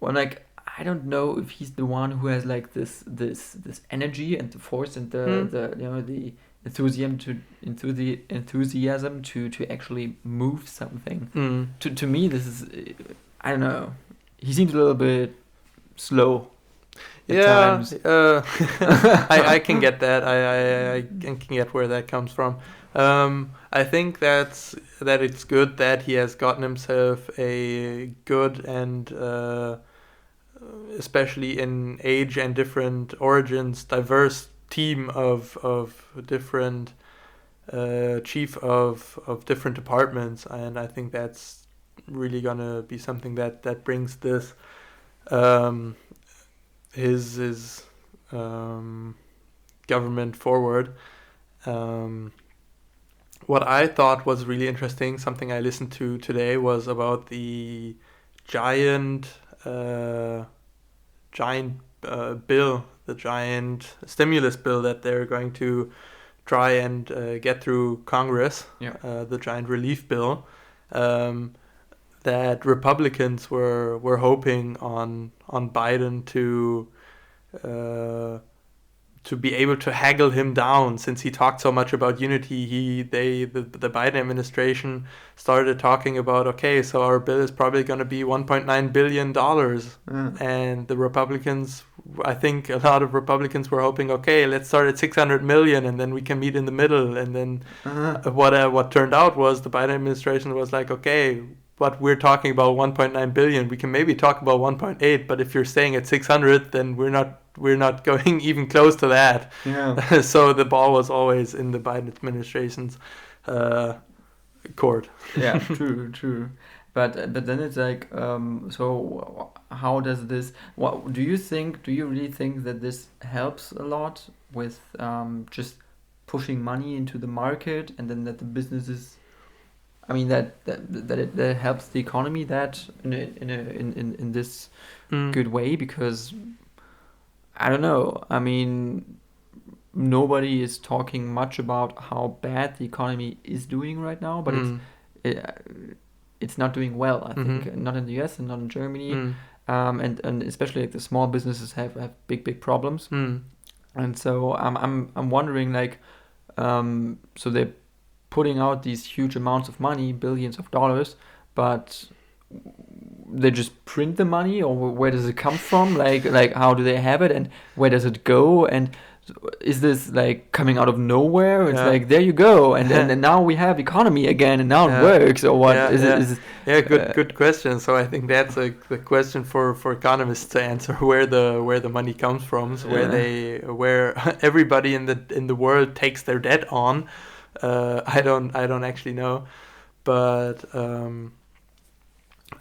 well, like, I don't know if he's the one who has like this energy and the force and the enthusiasm to actually move something. To me, this is, I don't know, he seems a little bit slow at times. I can get that. I can get where that comes from. I think that it's good that he has gotten himself a good and especially in age and different origins, diverse team of different chief of different departments, and I think that's really gonna be something that brings this his government forward. What I thought was really interesting, something I listened to today, was about the giant bill, the giant stimulus bill that they're going to try and get through Congress, Yeah. the giant relief bill, that Republicans were hoping on Biden to be able to haggle him down, since he talked so much about unity. The Biden administration started talking about, okay, so our bill is probably going to be $1.9 billion. And the Republicans, I think a lot of Republicans were hoping, okay, let's start at 600 million and then we can meet in the middle. And then what turned out was the Biden administration was like, okay, but we're talking about 1.9 billion. We can maybe talk about 1.8, but if you're staying at 600, then we're not going even close to that. Yeah. So the ball was always in the Biden administration's court. Yeah, true. But then it's like, so how does this? What do you think? Do you really think that this helps a lot with just pushing money into the market, and then that the businesses? I mean that it helps the economy that in this good way, because I don't know. I mean, nobody is talking much about how bad the economy is doing right now, but it's not doing well. I think not in the US and not in Germany, and especially like the small businesses have big problems, and so I'm wondering, like, so they're putting out these huge amounts of money, billions of dollars, but they just print the money, or where does it come from? Like how do they have it, and where does it go? And is this like coming out of nowhere? It's like, there you go, and now we have economy again, and now it works, or what? Good question. So I think that's the question for economists to answer, where the money comes from, so where everybody in the world takes their debt on. I don't actually know, but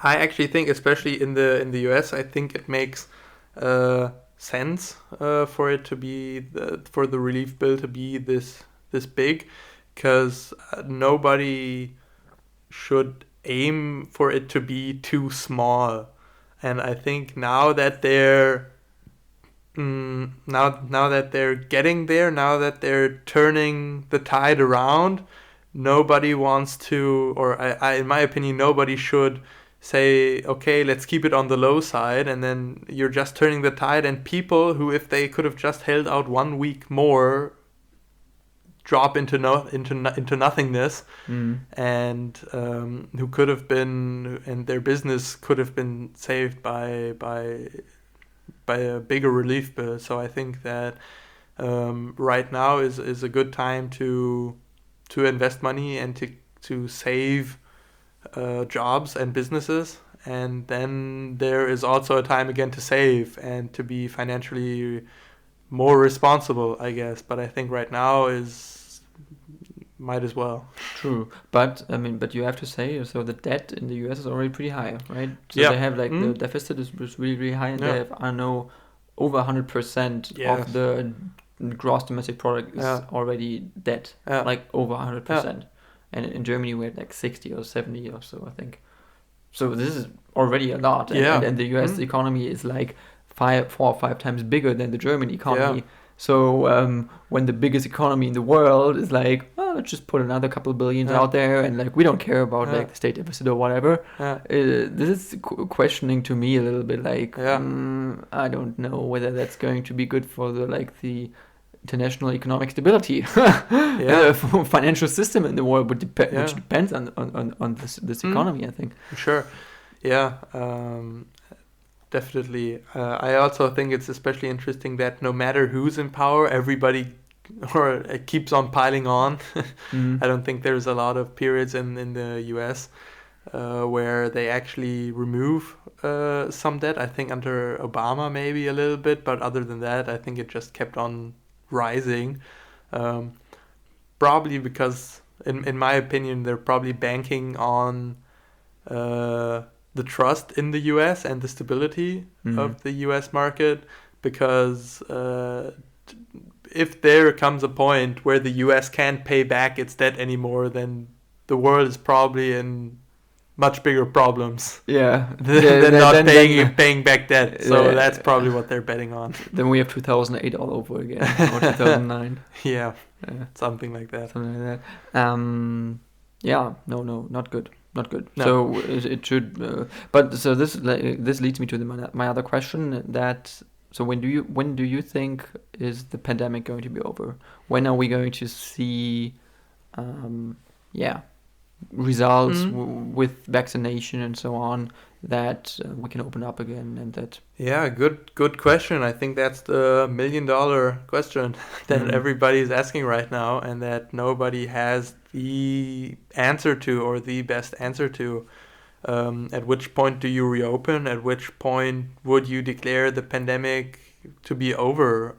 I actually think, especially in the US, I think it makes sense for it to be for the relief bill to be this big, because nobody should aim for it to be too small. And I think now that they're now that they're getting there, now that they're turning the tide around, nobody wants to, or I in my opinion, nobody should say, okay, let's keep it on the low side, and then you're just turning the tide, and people who, if they could have just held out 1 week more, drop into nothingness, and who could have been, and their business could have been saved by a bigger relief bill. So I think that right now is a good time to invest money and to save jobs and businesses, and then there is also a time again to save and to be financially more responsible, I guess. But I think right now might as well. True, but I mean, but you have to say, so the debt in the US is already pretty high, right? So they have like the deficit is really high, and they have, I don't know, over 100% of the gross domestic product is already debt, like over 100%. And in Germany we had like 60 or 70 or so, I think. So this is already a lot, and the US economy is like 4 or 5 times bigger than the German economy. So when the biggest economy in the world is like, oh, let's just put another couple of billions out there, and like we don't care about like the state deficit or whatever. This is questioning to me a little bit, like I don't know whether that's going to be good for the international economic stability, financial system in the world, which depends on this economy, I think. Sure, definitely. I also think it's especially interesting that no matter who's in power, everybody it keeps on piling on. I don't think there's a lot of periods in the US where they actually remove some debt. I think under Obama maybe a little bit, but other than that, I think it just kept on rising. Probably because, in my opinion, they're probably banking on the trust in the US and the stability of the US market, because if there comes a point where the US can't pay back its debt anymore, then the world is probably in much bigger problems than paying back debt. So that's probably what they're betting on. Then we have 2008 all over again, or 2009. something like that. Something like that. Yeah, no, not good. Not good. No. So it should. But so this leads me to my other question. That so when do you think is the pandemic going to be over? When are we going to see, results with vaccination and so on, that we can open up again and that. Yeah, good question. I think that's the $1 million question that everybody is asking right now, and that nobody has the answer to, or the best answer to. At which point do you reopen? At which point would you declare the pandemic to be over?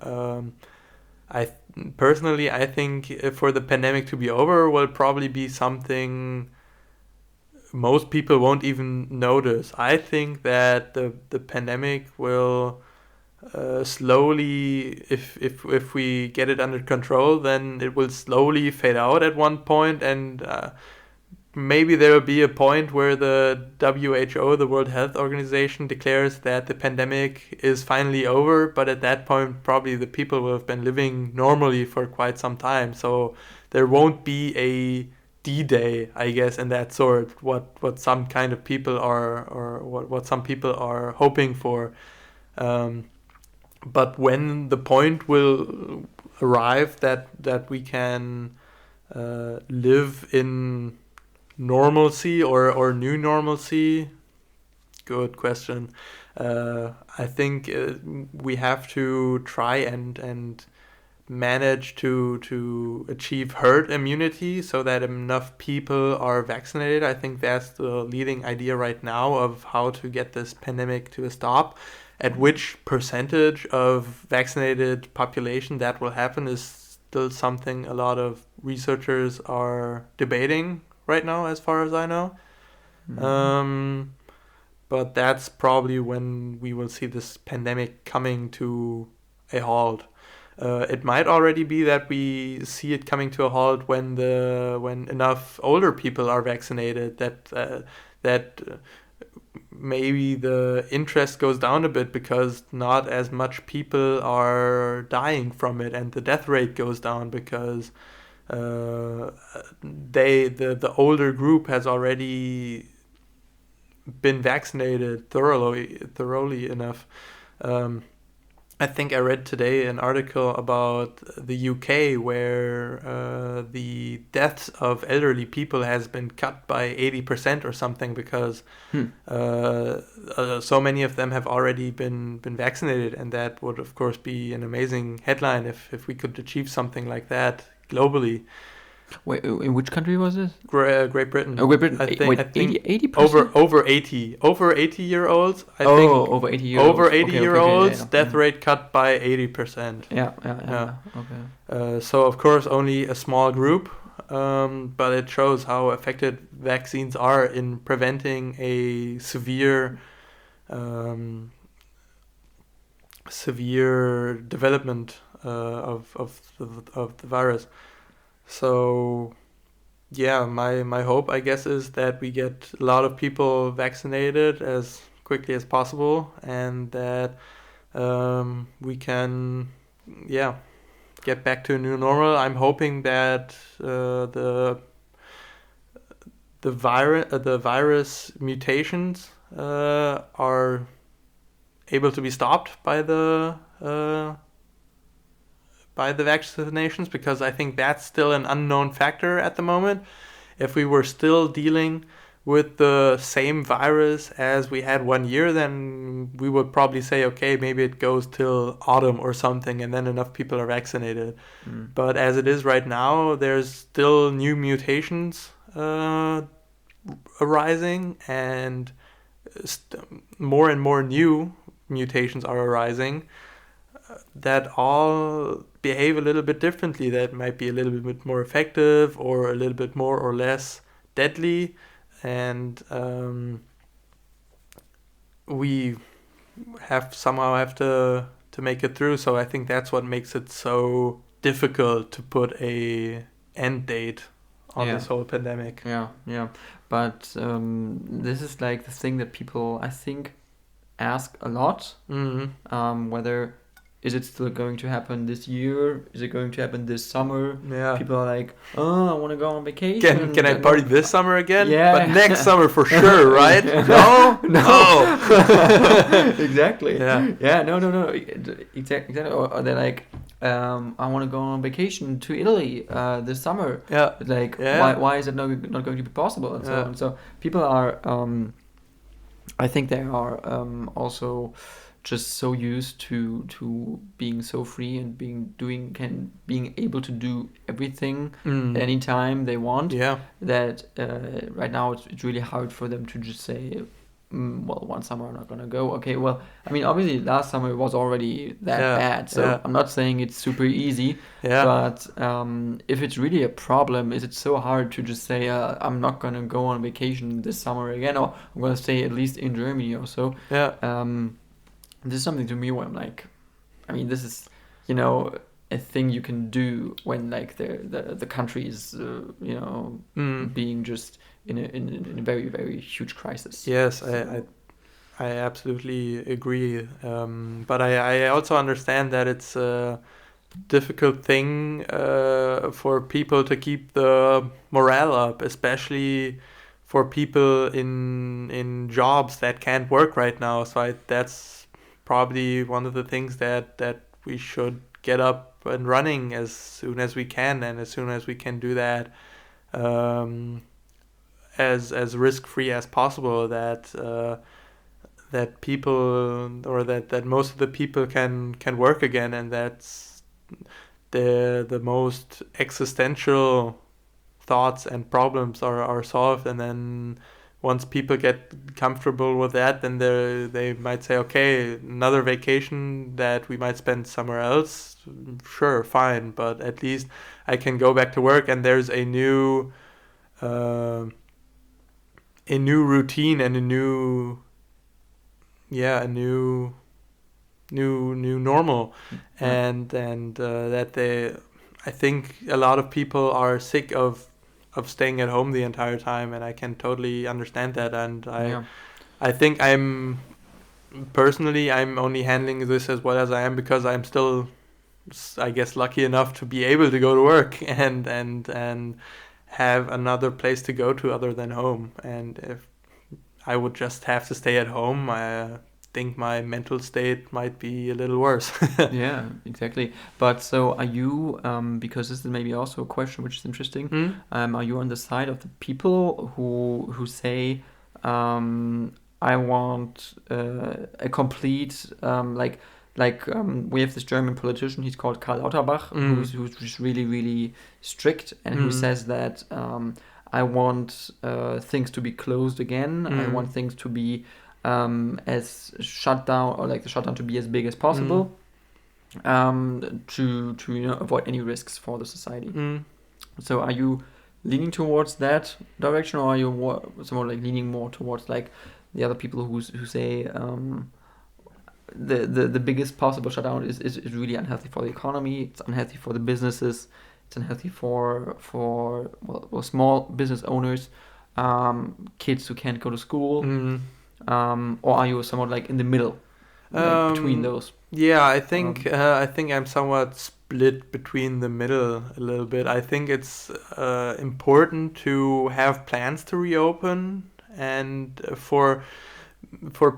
I personally, I think for the pandemic to be over will probably be something most people won't even notice. I think that the pandemic will slowly, if we get it under control, then it will slowly fade out at one point, and maybe there will be a point where the WHO, the World Health Organization, declares that the pandemic is finally over, but at that point probably the people will have been living normally for quite some time, so there won't be a D-Day, I guess, in that sort, what some kind of people are, or what some people are hoping for. But when the point will arrive that we can live in normalcy or new normalcy, good question. I think we have to try and manage to achieve herd immunity so that enough people are vaccinated. I think that's the leading idea right now of how to get this pandemic to a stop. At which percentage of vaccinated population that will happen is still something a lot of researchers are debating right now, as far as I know. But that's probably when we will see this pandemic coming to a halt. It might already be that we see it coming to a halt when enough older people are vaccinated, that maybe the interest goes down a bit because not as much people are dying from it, and the death rate goes down because the older group has already been vaccinated thoroughly enough. I think I read today an article about the UK where the deaths of elderly people has been cut by 80% or something because so many of them have already been vaccinated, and that would of course be an amazing headline if we could achieve something like that globally. Wait, in which country was this? Great Britain. Oh, Great Britain. I think 80%? over 80-year-olds. I think over 80-year-olds. Over 80-year-olds, yeah. death rate cut by 80%. Yeah. Okay. So of course only a small group, but it shows how effective vaccines are in preventing a severe development of the virus. So, yeah, my hope, I guess, is that we get a lot of people vaccinated as quickly as possible, and that we can, get back to a new normal. I'm hoping that the virus mutations are able to be stopped by the vaccinations, because I think that's still an unknown factor at the moment. If we were still dealing with the same virus as we had 1 year, then we would probably say, okay, maybe it goes till autumn or something, and then enough people are vaccinated. But as it is right now, there's still new mutations arising, and more and more new mutations are arising that all behave a little bit differently, that might be a little bit more effective or a little bit more or less deadly, and we have to make it through. So I think that's what makes it so difficult to put a end date on this whole pandemic. Yeah. But this is like the thing that people, I think, ask a lot, whether is it still going to happen this year? Is it going to happen this summer? Yeah. People are like, oh, I want to go on vacation. Can I party this summer again? Yeah. But next summer for sure, right? No? No? No. Exactly. Yeah. Yeah, no. Exactly. Or they're like, I want to go on vacation to Italy this summer. Yeah. Like, Yeah. why is it not going to be possible? And so Yeah. on. So people are, I think they are also just so used to being so free and being able to do everything anytime they want. Yeah. That right now it's really hard for them to just say, well, one summer I'm not gonna go. Okay, well, I mean, obviously last summer it was already that bad, so I'm not saying it's super easy. Yeah. But if it's really a problem, is it so hard to just say I'm not gonna go on vacation this summer again, or I'm gonna stay at least in Germany or so? Yeah. This is something to me where I'm like, I mean, this is, you know, a thing you can do when like the country is, being just in a very, very huge crisis. Yes, So, I absolutely agree. But I also understand that it's a difficult thing for people to keep the morale up, especially for people in jobs that can't work right now. So that's probably one of the things that we should get up and running as soon as we can, and as soon as we can do that as risk-free as possible, that people, or that most of the people can work again, and that's the most existential thoughts and problems are solved. And then once people get comfortable with that, then they might say, okay, another vacation that we might spend somewhere else, sure, fine, but at least I can go back to work, and there's a new routine and a new normal. And that I think a lot of people are sick of staying at home the entire time, and I can totally understand that. And I think I'm only handling this as well as I am because I'm still, I guess, lucky enough to be able to go to work and have another place to go to other than home. And if I would just have to stay at home, I think my mental state might be a little worse. yeah, exactly. But so are you, because this is maybe also a question which is interesting, are you on the side of the people who say, I want a complete, we have this German politician, he's called Karl Lauterbach, who's just really, really strict, and who says that I want things to be closed again. I want things to be as shut down, or like the shutdown to be as big as possible, to avoid any risks for the society. So are you leaning towards that direction, or are you more like leaning more towards like the other people who say the biggest possible shutdown is really unhealthy for the economy, it's unhealthy for the businesses, it's unhealthy for small business owners, kids who can't go to school, or are you somewhat like in the middle, like between those? Yeah, I think I'm somewhat split between the middle a little bit. I think it's important to have plans to reopen, and for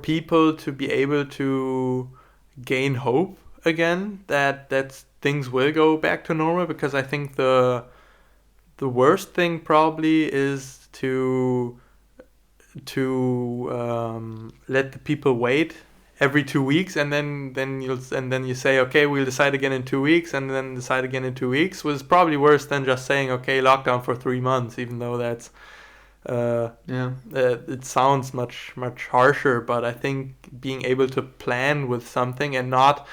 people to be able to gain hope again that things will go back to normal, because I think the worst thing probably is to let the people wait every 2 weeks, and then you say, okay, we'll decide again in 2 weeks, and then decide again in 2 weeks, was probably worse than just saying, okay, lockdown for 3 months, even though that's it sounds much harsher. But I think being able to plan with something and not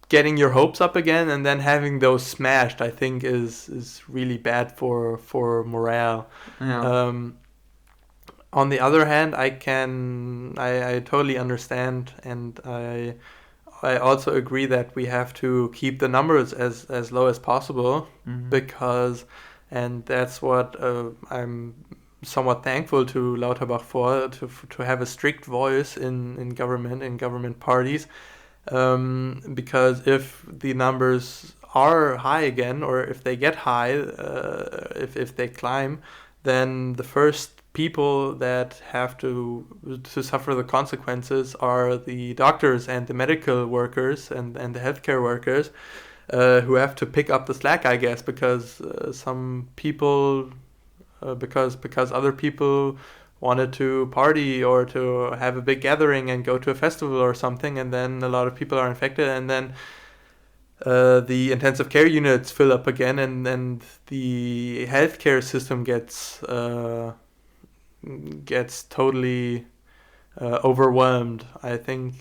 getting your hopes up again and then having those smashed, I think is really bad for morale. On the other hand, I totally understand, and I also agree that we have to keep the numbers as low as possible, because, and that's what I'm somewhat thankful to Lauterbach for, to have a strict voice in government, in government parties, Because if the numbers are high again, or if they get high, if they climb, then the first people that have to suffer the consequences are the doctors and the medical workers and the healthcare workers, who have to pick up the slack, I guess, because some people, because other people wanted to party or to have a big gathering and go to a festival or something, and then a lot of people are infected, and then the intensive care units fill up again, and the healthcare system gets totally overwhelmed. I think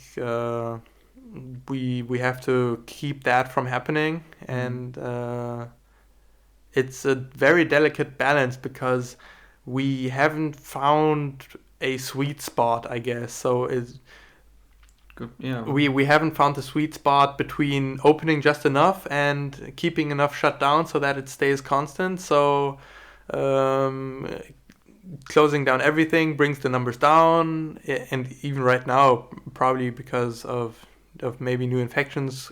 we have to keep that from happening, and it's a very delicate balance because we haven't found a sweet spot, I guess. So we haven't found the sweet spot between opening just enough and keeping enough shut down so that it stays constant. So closing down everything brings the numbers down, and even right now, probably because of maybe new infections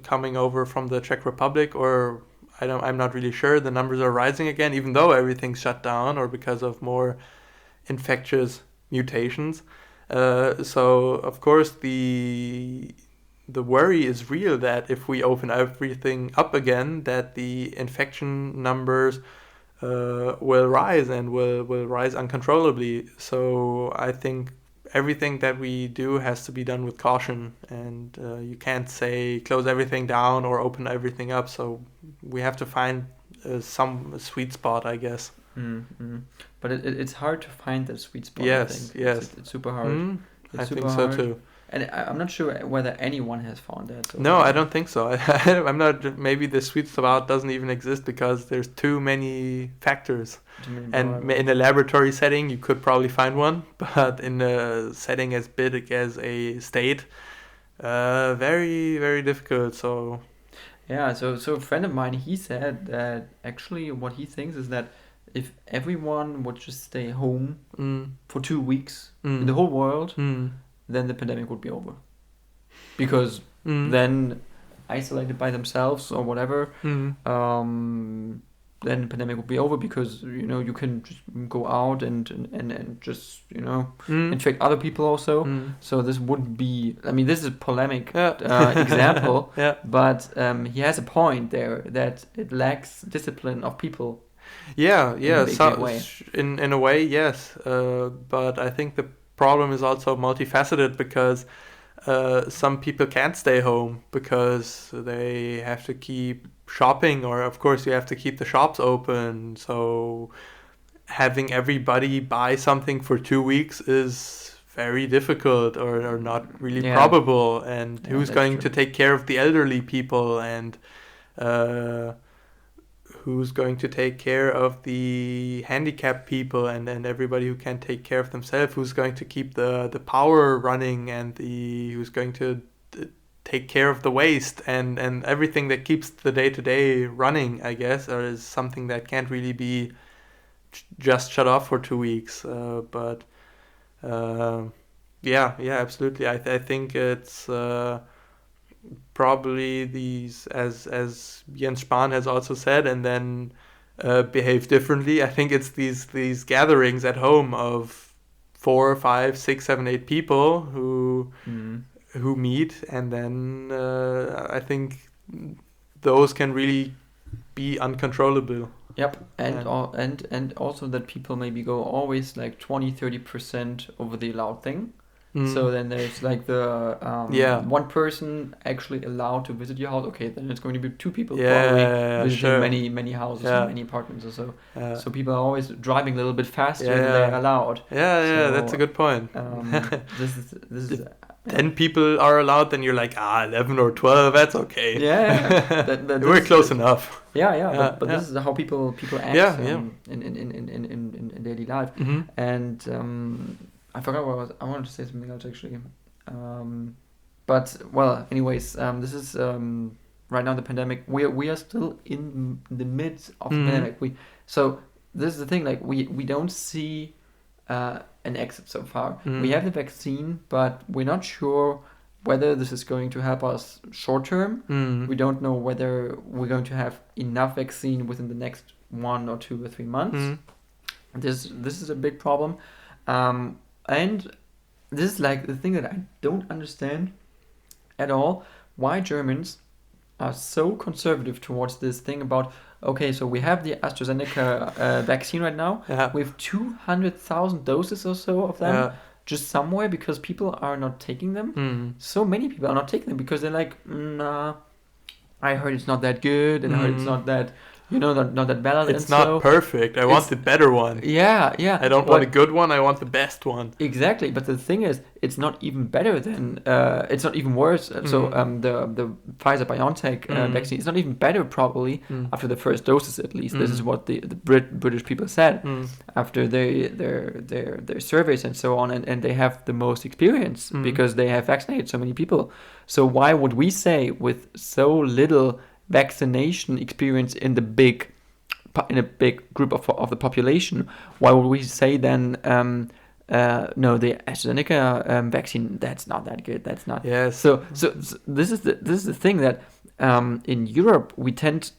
coming over from the Czech Republic, or I'm not really sure, the numbers are rising again, even though everything's shut down, or because of more infectious mutations. So of course the worry is real that if we open everything up again, that the infection numbers will rise and will rise uncontrollably. So I think everything that we do has to be done with caution, and you can't say close everything down or open everything up. So we have to find some sweet spot, I guess. Mm-hmm. But it's hard to find that sweet spot. Yes, I think. yes. It's super hard. I think so too. And I'm not sure whether anyone has found that. So no, I don't think so. I'm not. Maybe the sweet spot doesn't even exist because there's too many factors. And in a laboratory setting, you could probably find one, but in a setting as big as a state, very, very difficult. So. Yeah. So a friend of mine, he said that actually what he thinks is that if everyone would just stay home for 2 weeks in the whole world. Then the pandemic would be over, because then isolated by themselves or whatever, then the pandemic would be over, because you can just go out and just infect other people also. So this would be, I mean, this is a polemic example, but he has a point there that it lacks discipline of people. Yeah. So in a way, yes, but I think the problem is also multifaceted, because some people can't stay home because they have to keep shopping, or of course you have to keep the shops open. So having everybody buy something for 2 weeks is very difficult, or not really probable. And who's going to take care of the elderly people, and who's going to take care of the handicapped people and everybody who can't take care of themselves? Who's going to keep the power running, and who's going to take care of the waste and everything that keeps the day-to-day running, I guess, or is something that can't really be just shut off for 2 weeks. But absolutely. I think it's probably these, as Jens Spahn has also said, and then behave differently. I think it's these gatherings at home of 4, 5, 6, 7, 8 people who meet, and then I think those can really be uncontrollable. Yep, and also that people maybe go always like 20-30% over the allowed thing. So then there's like the one person actually allowed to visit your house. Okay, then it's going to be 2 people probably visiting many houses and many apartments or so. So people are always driving a little bit faster than they're allowed. So, that's a good point. This is. Then people are allowed. Then you're like 11 or 12. That's okay. We're close enough. But this is how people act in daily life. And I forgot what I wanted to say something else actually. But well, anyways, this is right now the pandemic. We are still in the midst of the pandemic. So this is the thing. Like we don't see an exit so far. We have the vaccine, but we're not sure whether this is going to help us short term. We don't know whether we're going to have enough vaccine within the next 1 or 2 or 3 months. This is a big problem, and this is like the thing that I don't understand at all. Why Germans are so conservative towards this thing about, okay, so we have the AstraZeneca vaccine right now. We have 200,000 doses or so of them just somewhere because people are not taking them. So many people are not taking them because they're like, nah, I heard it's not that good, and I heard it's not that, not that valid. It's not perfect. I want the better one. Yeah. I don't want a good one. I want the best one. Exactly. But the thing is, it's not even better than. It's not even worse. So the Pfizer-BioNTech vaccine is not even better probably after the first doses at least. This is what the British people said after their surveys and so on, and they have the most experience because they have vaccinated so many people. So why would we say with so little vaccination experience in a big group of the population, why would we say then no, the AstraZeneca vaccine, that's not that good, that's not. Yes. So this is the thing that in Europe we tend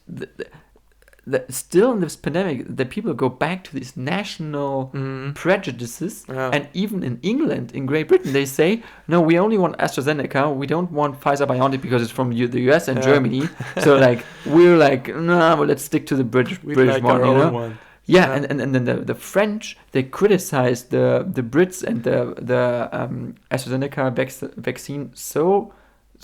still in this pandemic that people go back to these national prejudices, and even in England, in Great Britain, they say, no, we only want AstraZeneca, we don't want Pfizer-BioNTech because it's from the US and Germany. So like we're like, no, well, let's stick to the British like one, our own one. Yeah, and then the French, they criticize the Brits and the AstraZeneca vaccine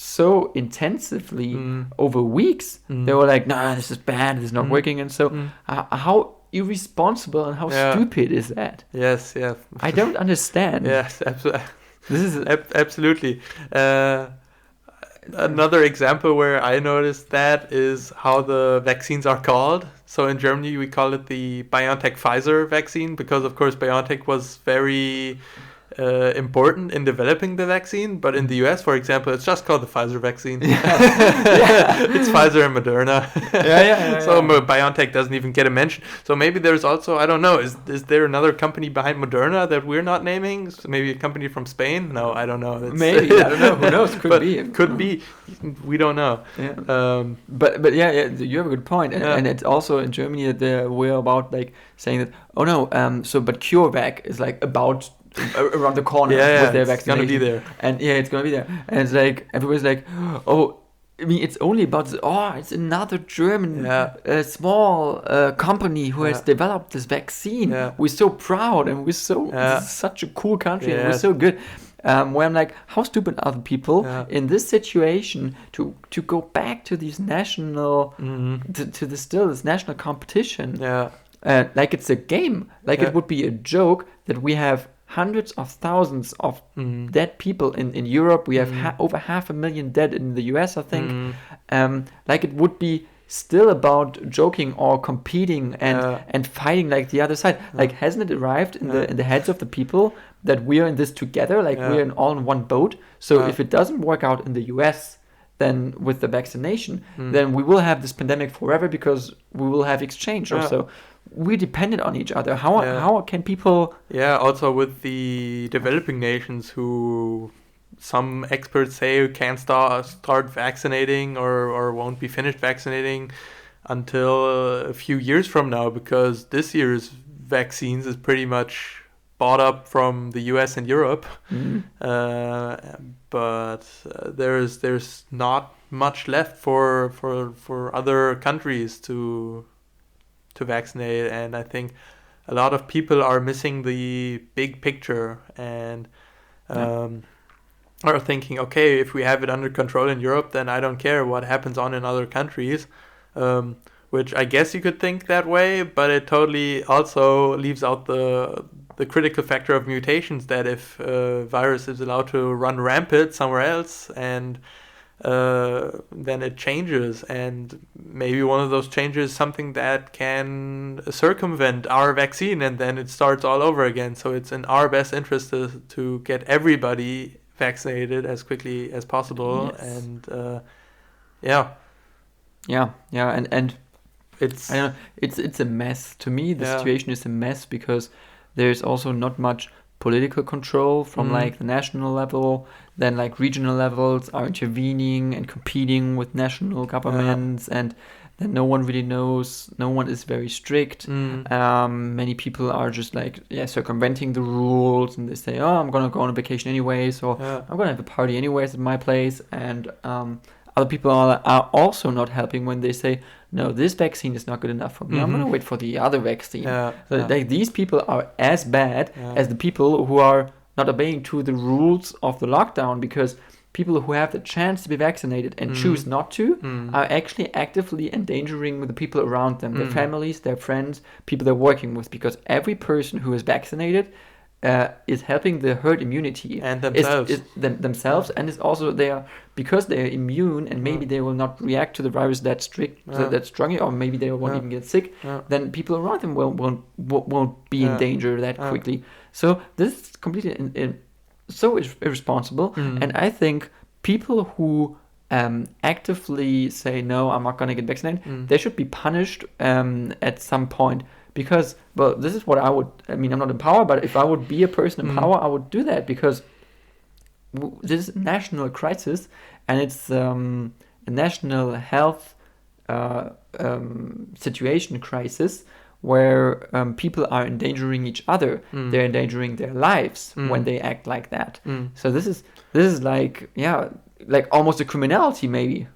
so intensively over weeks. They were like, nah, this is bad, this is not working. And so how irresponsible and how stupid is that? Yes, yeah. I don't understand. Yes, absolutely. This is absolutely. Another example where I noticed that is how the vaccines are called. So in Germany, we call it the BioNTech-Pfizer vaccine because, of course, BioNTech was very important in developing the vaccine. But in the US, for example, it's just called the Pfizer vaccine. It's Pfizer and Moderna. So BioNTech doesn't even get a mention. So maybe there's also, I don't know, is there another company behind Moderna that we're not naming? So maybe a company from Spain? No, I don't know. Maybe, I don't know. Who knows? Could be. We don't know. But you have a good point. And it's also in Germany that we're about like saying that, oh no, but CureVac is like about around the corner with their vaccination. It's gonna be there. And it's gonna be there. And it's like everybody's like, oh, I mean, it's only about this, it's another German small company who has developed this vaccine. We're so proud and this is such a cool country and we're so good. Where I'm like, how stupid are the people in this situation to go back to these national to this national competition? Like it's a game. Like it would be a joke that we have hundreds of thousands of dead people in Europe. We have over 500,000 dead in the US, I think. Like it would be still about joking or competing and fighting like the other side. Like hasn't it arrived in the heads of the people that we are in this together? Like we're all in one boat. So if it doesn't work out in the US, then with the vaccination, then we will have this pandemic forever because we will have exchange also. We're dependent on each other. How can people... also with the developing nations who some experts say can't start vaccinating or won't be finished vaccinating until a few years from now because this year's vaccines is pretty much bought up from the US and Europe. But there's not much left for other countries to vaccinate, and I think a lot of people are missing the big picture and are thinking, okay, if we have it under control in Europe, then I don't care what happens in other countries, which I guess you could think that way, but it totally also leaves out the critical factor of mutations, that if virus is allowed to run rampant somewhere else and then it changes, and maybe one of those changes is something that can circumvent our vaccine, and then it starts all over again. So it's in our best interest to get everybody vaccinated as quickly as possible. Yes. And and it's, I don't know, it's a mess. To me, the situation is a mess because there's also not much political control from like the national level, then like regional levels are intervening and competing with national governments, and then no one really knows, no one is very strict. Many people are just like circumventing the rules, and they say, oh, I'm gonna go on a vacation anyway, so I'm gonna have a party anyways at my place. And other people are also not helping when they say, no, this vaccine is not good enough for me. I'm gonna wait for the other vaccine. Like these people are as bad as the people who are not obeying to the rules of the lockdown, because people who have the chance to be vaccinated and choose not to are actually actively endangering the people around them, their families, their friends, people they're working with, because every person who is vaccinated is helping the herd immunity and themselves, themselves, and it's also because they are immune, and maybe they will not react to the virus that strongly, or maybe they won't even get sick. Then people around them won't be in danger that quickly. So this is completely so irresponsible, and I think people who actively say no, I'm not going to get vaccinated, they should be punished at some point. Because, well, this is what I'm not in power, but if I would be a person in power, I would do that, because this is a national crisis, and it's a national health situation crisis, where people are endangering each other. They're endangering their lives when they act like that. So this is like almost a criminality, maybe.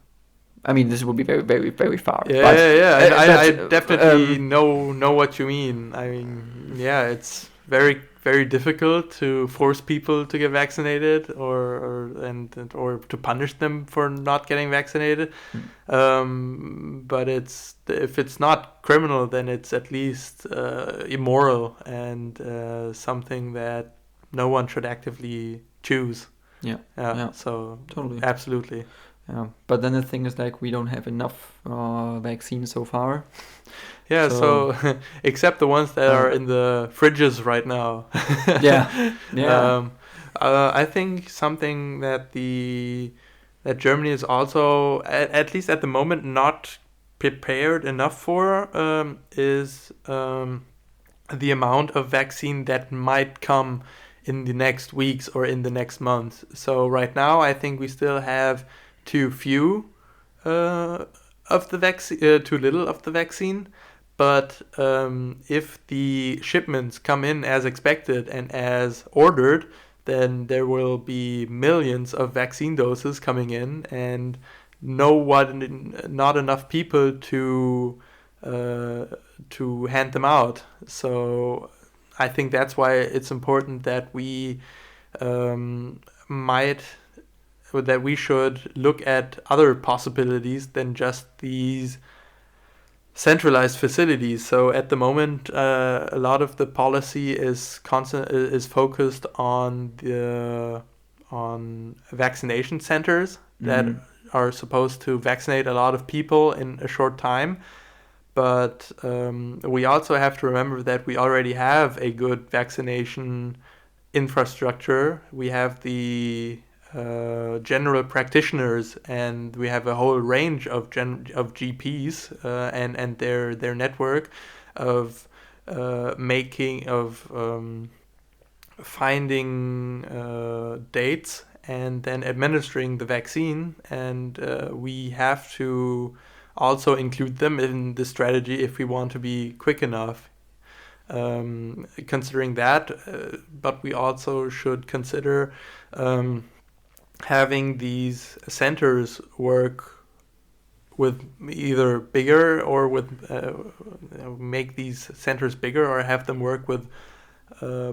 I mean, this would be very, very, very far. I definitely know what you mean. I mean, it's very, very difficult to force people to get vaccinated, or to punish them for not getting vaccinated. But if it's not criminal, then it's at least immoral, and something that no one should actively choose. So totally, absolutely. Yeah, but then the thing is, like, we don't have enough vaccines so far. So except the ones that are in the fridges right now. I think something that Germany is also, at least at the moment, not prepared enough for is the amount of vaccine that might come in the next weeks or in the next month. So right now, I think we still have too few of the vaccine, too little of the vaccine. But if the shipments come in as expected and as ordered, then there will be millions of vaccine doses coming in, and not enough people to hand them out. So I think that's why it's important that we should look at other possibilities than just these centralized facilities. So at the moment, a lot of the policy is focused on vaccination centers that are supposed to vaccinate a lot of people in a short time. But we also have to remember that we already have a good vaccination infrastructure. We have the general practitioners, and we have a whole range of GPs and their network of finding dates and then administering the vaccine, and we have to also include them in the strategy if we want to be quick enough. Considering that, but we also should consider having these centers work with either bigger or with make these centers bigger, or have them work with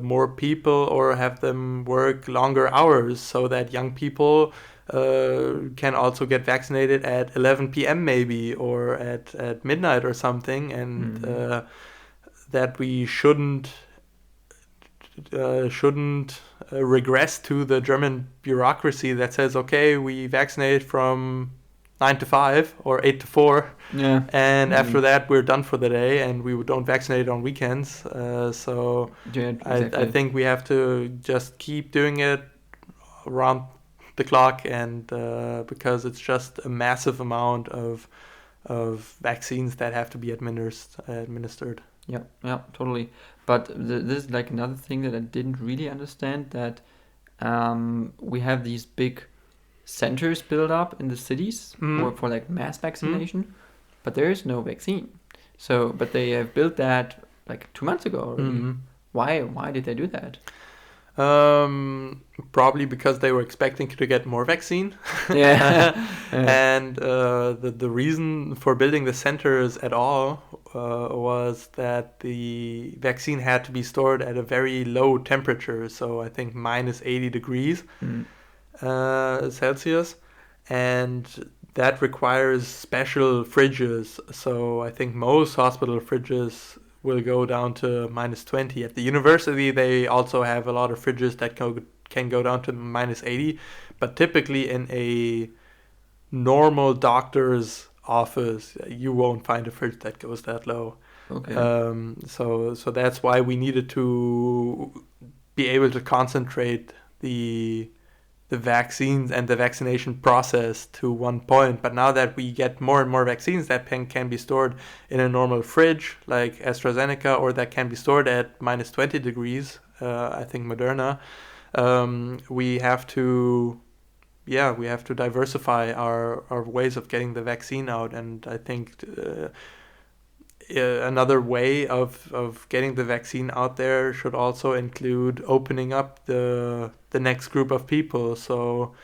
more people, or have them work longer hours, so that young people can also get vaccinated at 11 p.m. maybe, or at midnight or something, and that we shouldn't regress to the German bureaucracy that says, okay, we vaccinate from 9 to 5 or 8 to 4, and after that we're done for the day, and we don't vaccinate on weekends. Exactly. I think we have to just keep doing it around the clock, and because it's just a massive amount of of vaccines that have to be administered. Yeah, totally. But this is like another thing that I didn't really understand, that we have these big centers built up in the cities for like mass vaccination, but there is no vaccine. So, but they have built that like 2 months ago already. Why did they do that? Probably because they were expecting to get more vaccine. Yeah. And the reason for building the centers at all was that the vaccine had to be stored at a very low temperature, so I think minus 80 degrees Celsius, and that requires special fridges. So I think most hospital fridges will go down to minus 20. At the university, they also have a lot of fridges that can go down to minus 80. But typically in a normal doctor's office, you won't find a fridge that goes that low. Okay. So that's why we needed to be able to concentrate the vaccines and the vaccination process to one point. But now that we get more and more vaccines that can be stored in a normal fridge like AstraZeneca, or that can be stored at minus 20 degrees, I think Moderna, we have to diversify our ways of getting the vaccine out. And I think another way of getting the vaccine out there should also include opening up the next group of people. So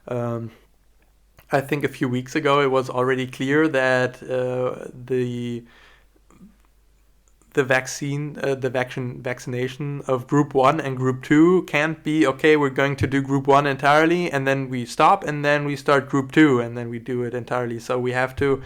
I think a few weeks ago it was already clear that the vaccination of group 1 and group 2 can't be, okay, we're going to do group 1 entirely and then we stop and then we start group 2 and then we do it entirely. So we have to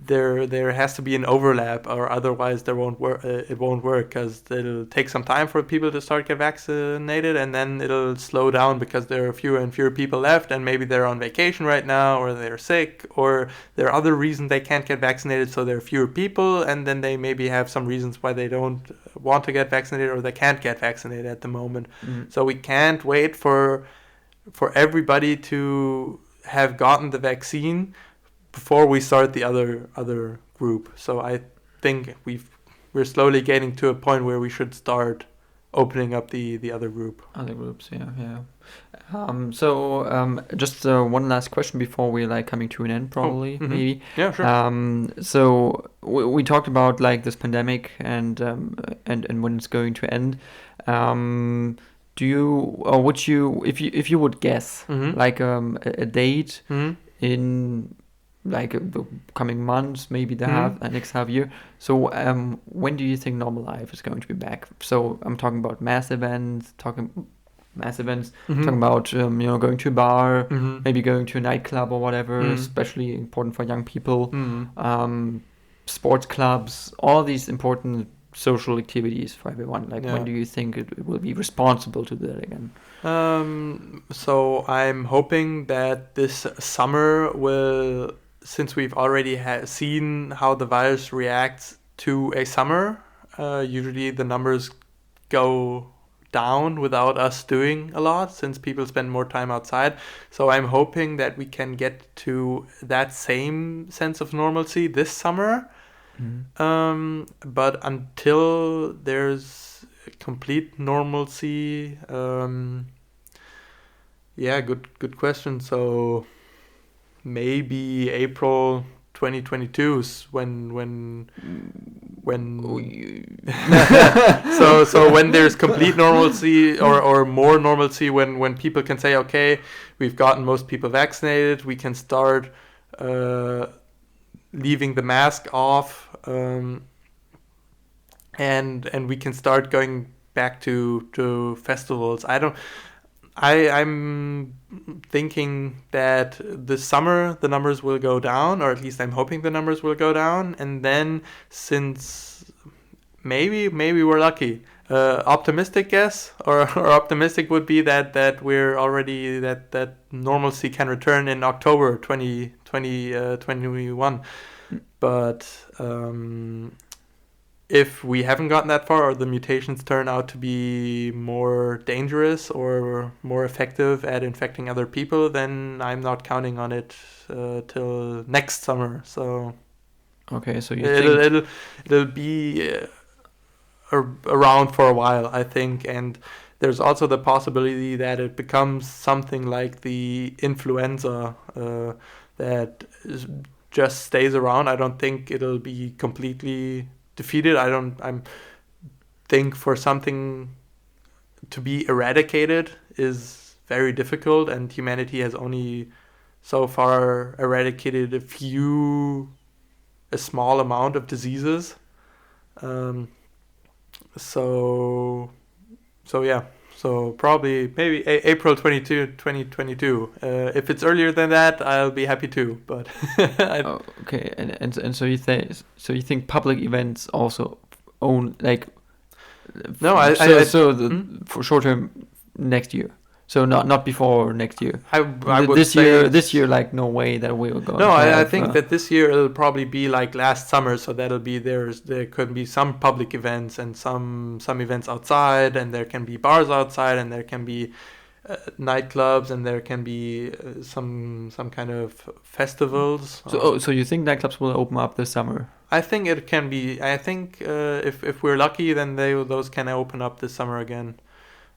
there has to be an overlap, or otherwise it won't work, because it'll take some time for people to start get vaccinated, and then it'll slow down because there are fewer and fewer people left, and maybe they're on vacation right now, or they're sick, or there are other reasons they can't get vaccinated, so there are fewer people, and then they maybe have some reasons why they don't want to get vaccinated, or they can't get vaccinated at the moment. So we can't wait for everybody to have gotten the vaccine before we start the other group. So I think we're slowly getting to a point where we should start opening up the other group. Other groups, yeah. So just one last question before we're coming to an end, probably, maybe. Yeah, sure. So we talked about this pandemic and when it's going to end. Do you, or would you, if you would guess, a date in the coming months, maybe the next half year. So when do you think normal life is going to be back? So I'm talking about mass events, talking about going to a bar, maybe going to a nightclub or whatever, especially important for young people, sports clubs, all these important social activities for everyone. When do you think it will be responsible to do that again? So I'm hoping that this summer will, since we've already seen how the virus reacts to a summer, usually the numbers go down without us doing a lot, since people spend more time outside. So I'm hoping that we can get to that same sense of normalcy this summer. But until there's complete normalcy, good question. So maybe April 2022 is when so when there's complete normalcy or more normalcy, when people can say, okay, we've gotten most people vaccinated, we can start leaving the mask off, and we can start going back to festivals. I'm thinking that this summer the numbers will go down, or at least I'm hoping the numbers will go down, and then, since maybe we're lucky, optimistic guess or optimistic would be that we're already that normalcy can return in October 2021. But if we haven't gotten that far, or the mutations turn out to be more dangerous or more effective at infecting other people, then I'm not counting on it till next summer. So Okay, so you it'll be around for a while, I think, and there's also the possibility that it becomes something like the influenza that just stays around. I don't think it'll be completely defeated. I think for something to be eradicated is very difficult, and humanity has only so far eradicated a small amount of diseases. So yeah. So probably maybe April 2022. If it's earlier than that, I'll be happy too. But okay, and so you think public events also own like for short term next year. So not before next year. I would this year, like no way that we were going. No, I think that this year it'll probably be like last summer. So that'll be there could be some public events and some events outside, and there can be bars outside, and there can be nightclubs, and there can be some kind of festivals. So you think nightclubs will open up this summer? I think it can be. I think if we're lucky, then those can open up this summer again.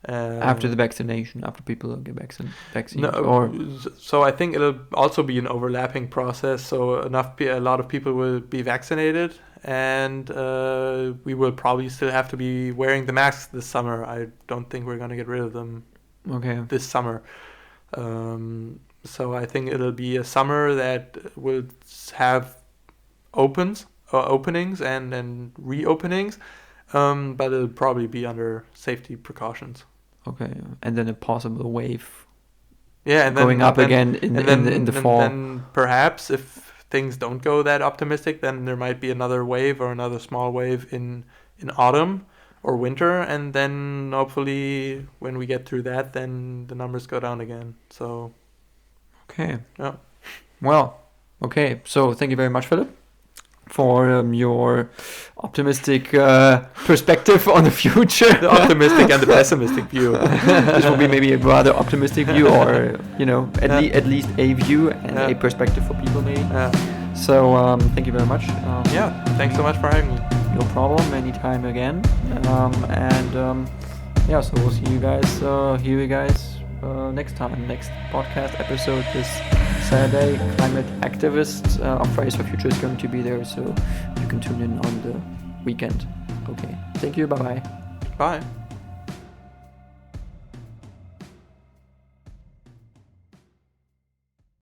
After the vaccination, after people get vaccinated, so I think it'll also be an overlapping process. So a lot of people will be vaccinated, and we will probably still have to be wearing the masks this summer. I don't think we're gonna get rid of them. Okay. This summer. So I think it'll be a summer that will have openings and reopenings, but it'll probably be under safety precautions. Okay, and then a possible wave. Yeah, and going up again in the fall. Then perhaps if things don't go that optimistic, then there might be another wave or another small wave in autumn or winter, and then hopefully when we get through that, then the numbers go down again. So. Okay. Yeah. Well. Okay. So thank you very much, Philipp, for your optimistic perspective on the future. The optimistic and the pessimistic view. This will be maybe a rather optimistic view, or at least a view and a perspective for people maybe. Yeah. So thank you very much. Thanks so much for having me. No problem. Anytime again. So we'll see you guys. Hear you guys next time. Next podcast episode this Saturday. Climate activist of Fridays for Future is going to be there, so you can tune in on the weekend. Okay. Thank you. Bye-bye. Bye.